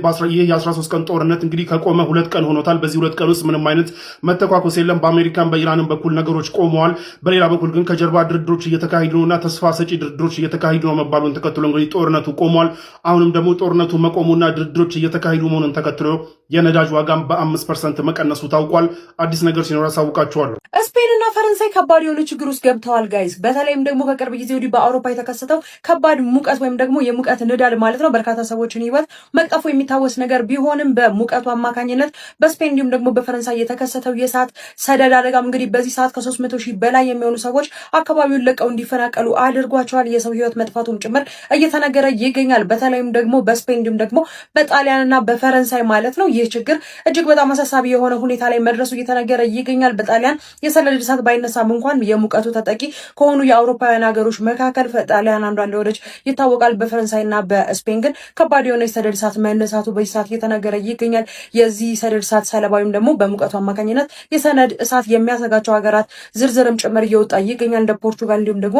የ13 ቀን ጦርነት እንግዲህ ከቆመ 2 ቀን ሆኖታል። በዚህ 2 ቀን ውስጥ ምንም አይነት መተኳኮስ የለም። በአሜሪካን በኢራንም በኩል ነገሮች ቆመዋል። በሌላ በኩል ግን ከጀርባ ድርድሮች እየተካሄዱ ነውና ተስፋ ሰጪ ድርድሮች እየተካሄዱ ነው መባሉን ተከትሎ እንግዲህ ጦርነቱ ቆሟል። አሁንም ደግሞ ጦርነቱ መቆሙና ድርድሮች እየተካሄዱ መሆኑን ተከትሎ የነዳጅ ዋጋም በ5% መቀነሱ ታውቋል። አዲስ ነገር ሲኖር አሳውቃችኋለሁ። ስፔንና ፈረንሳይ ከባድ የሆነ ችግር ውስጥ ገብተዋል ጋይስ። በተለይም ደግሞ ከቅርብ ጊዜ ወዲህ በአውሮፓ የተከሰተው ከባድ ሙቀት ወይም ደግሞ የሙቀት ንዳድ ማለት ነው በርካታ ሰዎችን ህይወት መቅጠፉ የሚታወስ ነገር ቢሆንም በሙቀቱ አማካኝነት በስፔን እንዲሁም ደግሞ በፈረንሳይ የተከሰተው የእሳት ሰደድ አደጋም እንግዲህ በዚህ ሰዓት ከ300 ሺህ በላይ የሚሆኑ ሰዎች አካባቢውን ለቀው እንዲፈናቀሉ አድርጓቸዋል። የሰው ህይወት መጥፋቱም ጭምር እየተነገረ ይገኛል። በተለይም ደግሞ በስፔን እንዲሁም ደግሞ በጣሊያንና በፈረንሳይ ማለት ነው ይህ ችግር እጅግ በጣም አሳሳቢ የሆነ ሁኔታ ላይ መድረሱ እየተነገረ ይገኛል። በጣሊያን የሰደድ እሳት ባይነሳም እንኳን የሙቀቱ ተጠቂ ከሆኑ የአውሮፓውያን ሀገሮች መካከል ጣሊያን አንዷ እንደሆነች ይታወቃል። በፈረንሳይና በስፔን ግን ከባድ የሆነ የሰደድ እሳት መነሳቱ በዚህ ሰዓት እየተነገረ ይገኛል። የዚህ ሰደድ እሳት ሰለባዊም ደግሞ በሙቀቱ አማካኝነት የሰደድ እሳት የሚያሰጋቸው ሀገራት ዝርዝርም ጭምር እየወጣ ይገኛል። እንደ ፖርቹጋል እንዲሁም ደግሞ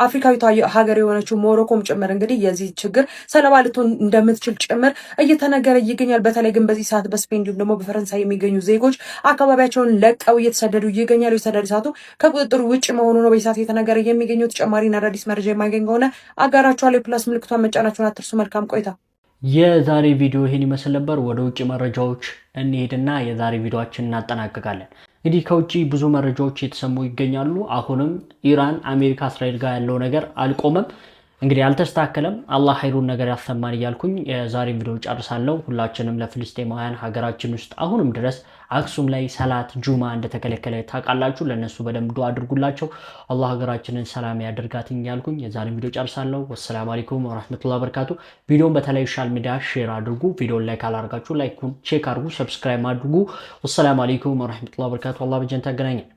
አፍሪካዊቷ ሀገር የሆነችው ሞሮኮም ጭምር እንግዲህ የዚህ ችግር ሰለባ ልትሆን እንደምትችል ጭምር እየተነገረ ይገኛል። በተለይ ግን በዚህ ሰዓት በስፔን እንዲሁም ደግሞ በፈረንሳይ የሚገኙ ዜጎች አካባቢያቸውን ለቀው እየተሰደዱ ይገኛሉ። የሰደድ እሳቱ ከቁጥጥር ውጭ መሆኑ ነው በዚህ ሰዓት እየተነገረ የሚገኘው። ተጨማሪና አዳዲስ መረጃ የማይገኝ ከሆነ አጋራችኋለሁ። የፕላስ ምልክቷን መጫናችሁን አትርሱ። መልካም ቆይታ። የዛሬ ቪዲዮ ይሄን ይመስል ነበር። ወደ ውጭ መረጃዎች እንሄድና የዛሬ ቪዲዮአችንን እናጠናቅቃለን። እንግዲህ ከውጭ ብዙ መረጃዎች የተሰሙ ይገኛሉ። አሁንም ኢራን፣ አሜሪካ፣ እስራኤል ጋር ያለው ነገር አልቆመም። እንግዲህ አልተስተካከለም። አላህ ኸይሩን ነገር ያሰማን እያልኩኝ የዛሬ ቪዲዮ ጨርሳለሁ። ሁላችንም ለፍልስጤማውያን ሀገራችን ውስጥ አሁንም ድረስ አክሱም ላይ ሰላት ጁማ እንደተከለከለ ታውቃላችሁ። ለነሱ በደንብ ዱዓ አድርጉላቸው። አላህ ሀገራችንን ሰላም ያደርጋት እያልኩኝ የዛሬ ቪዲዮ ጨርሳለሁ። ወሰላሙ አለይኩም ወራህመቱላሂ ወበረካቱ። ቪዲዮን በተለይ ሶሻል ሚዲያ ሼር አድርጉ። ቪዲዮን ላይክ አላደርጋችሁ ላይኩን ቼክ አድርጉ፣ ሰብስክራይብ አድርጉ። ወሰላሙ አለይኩም ወራህመቱላሂ ወበረካቱ። አላህ በጀነት ያገናኘን።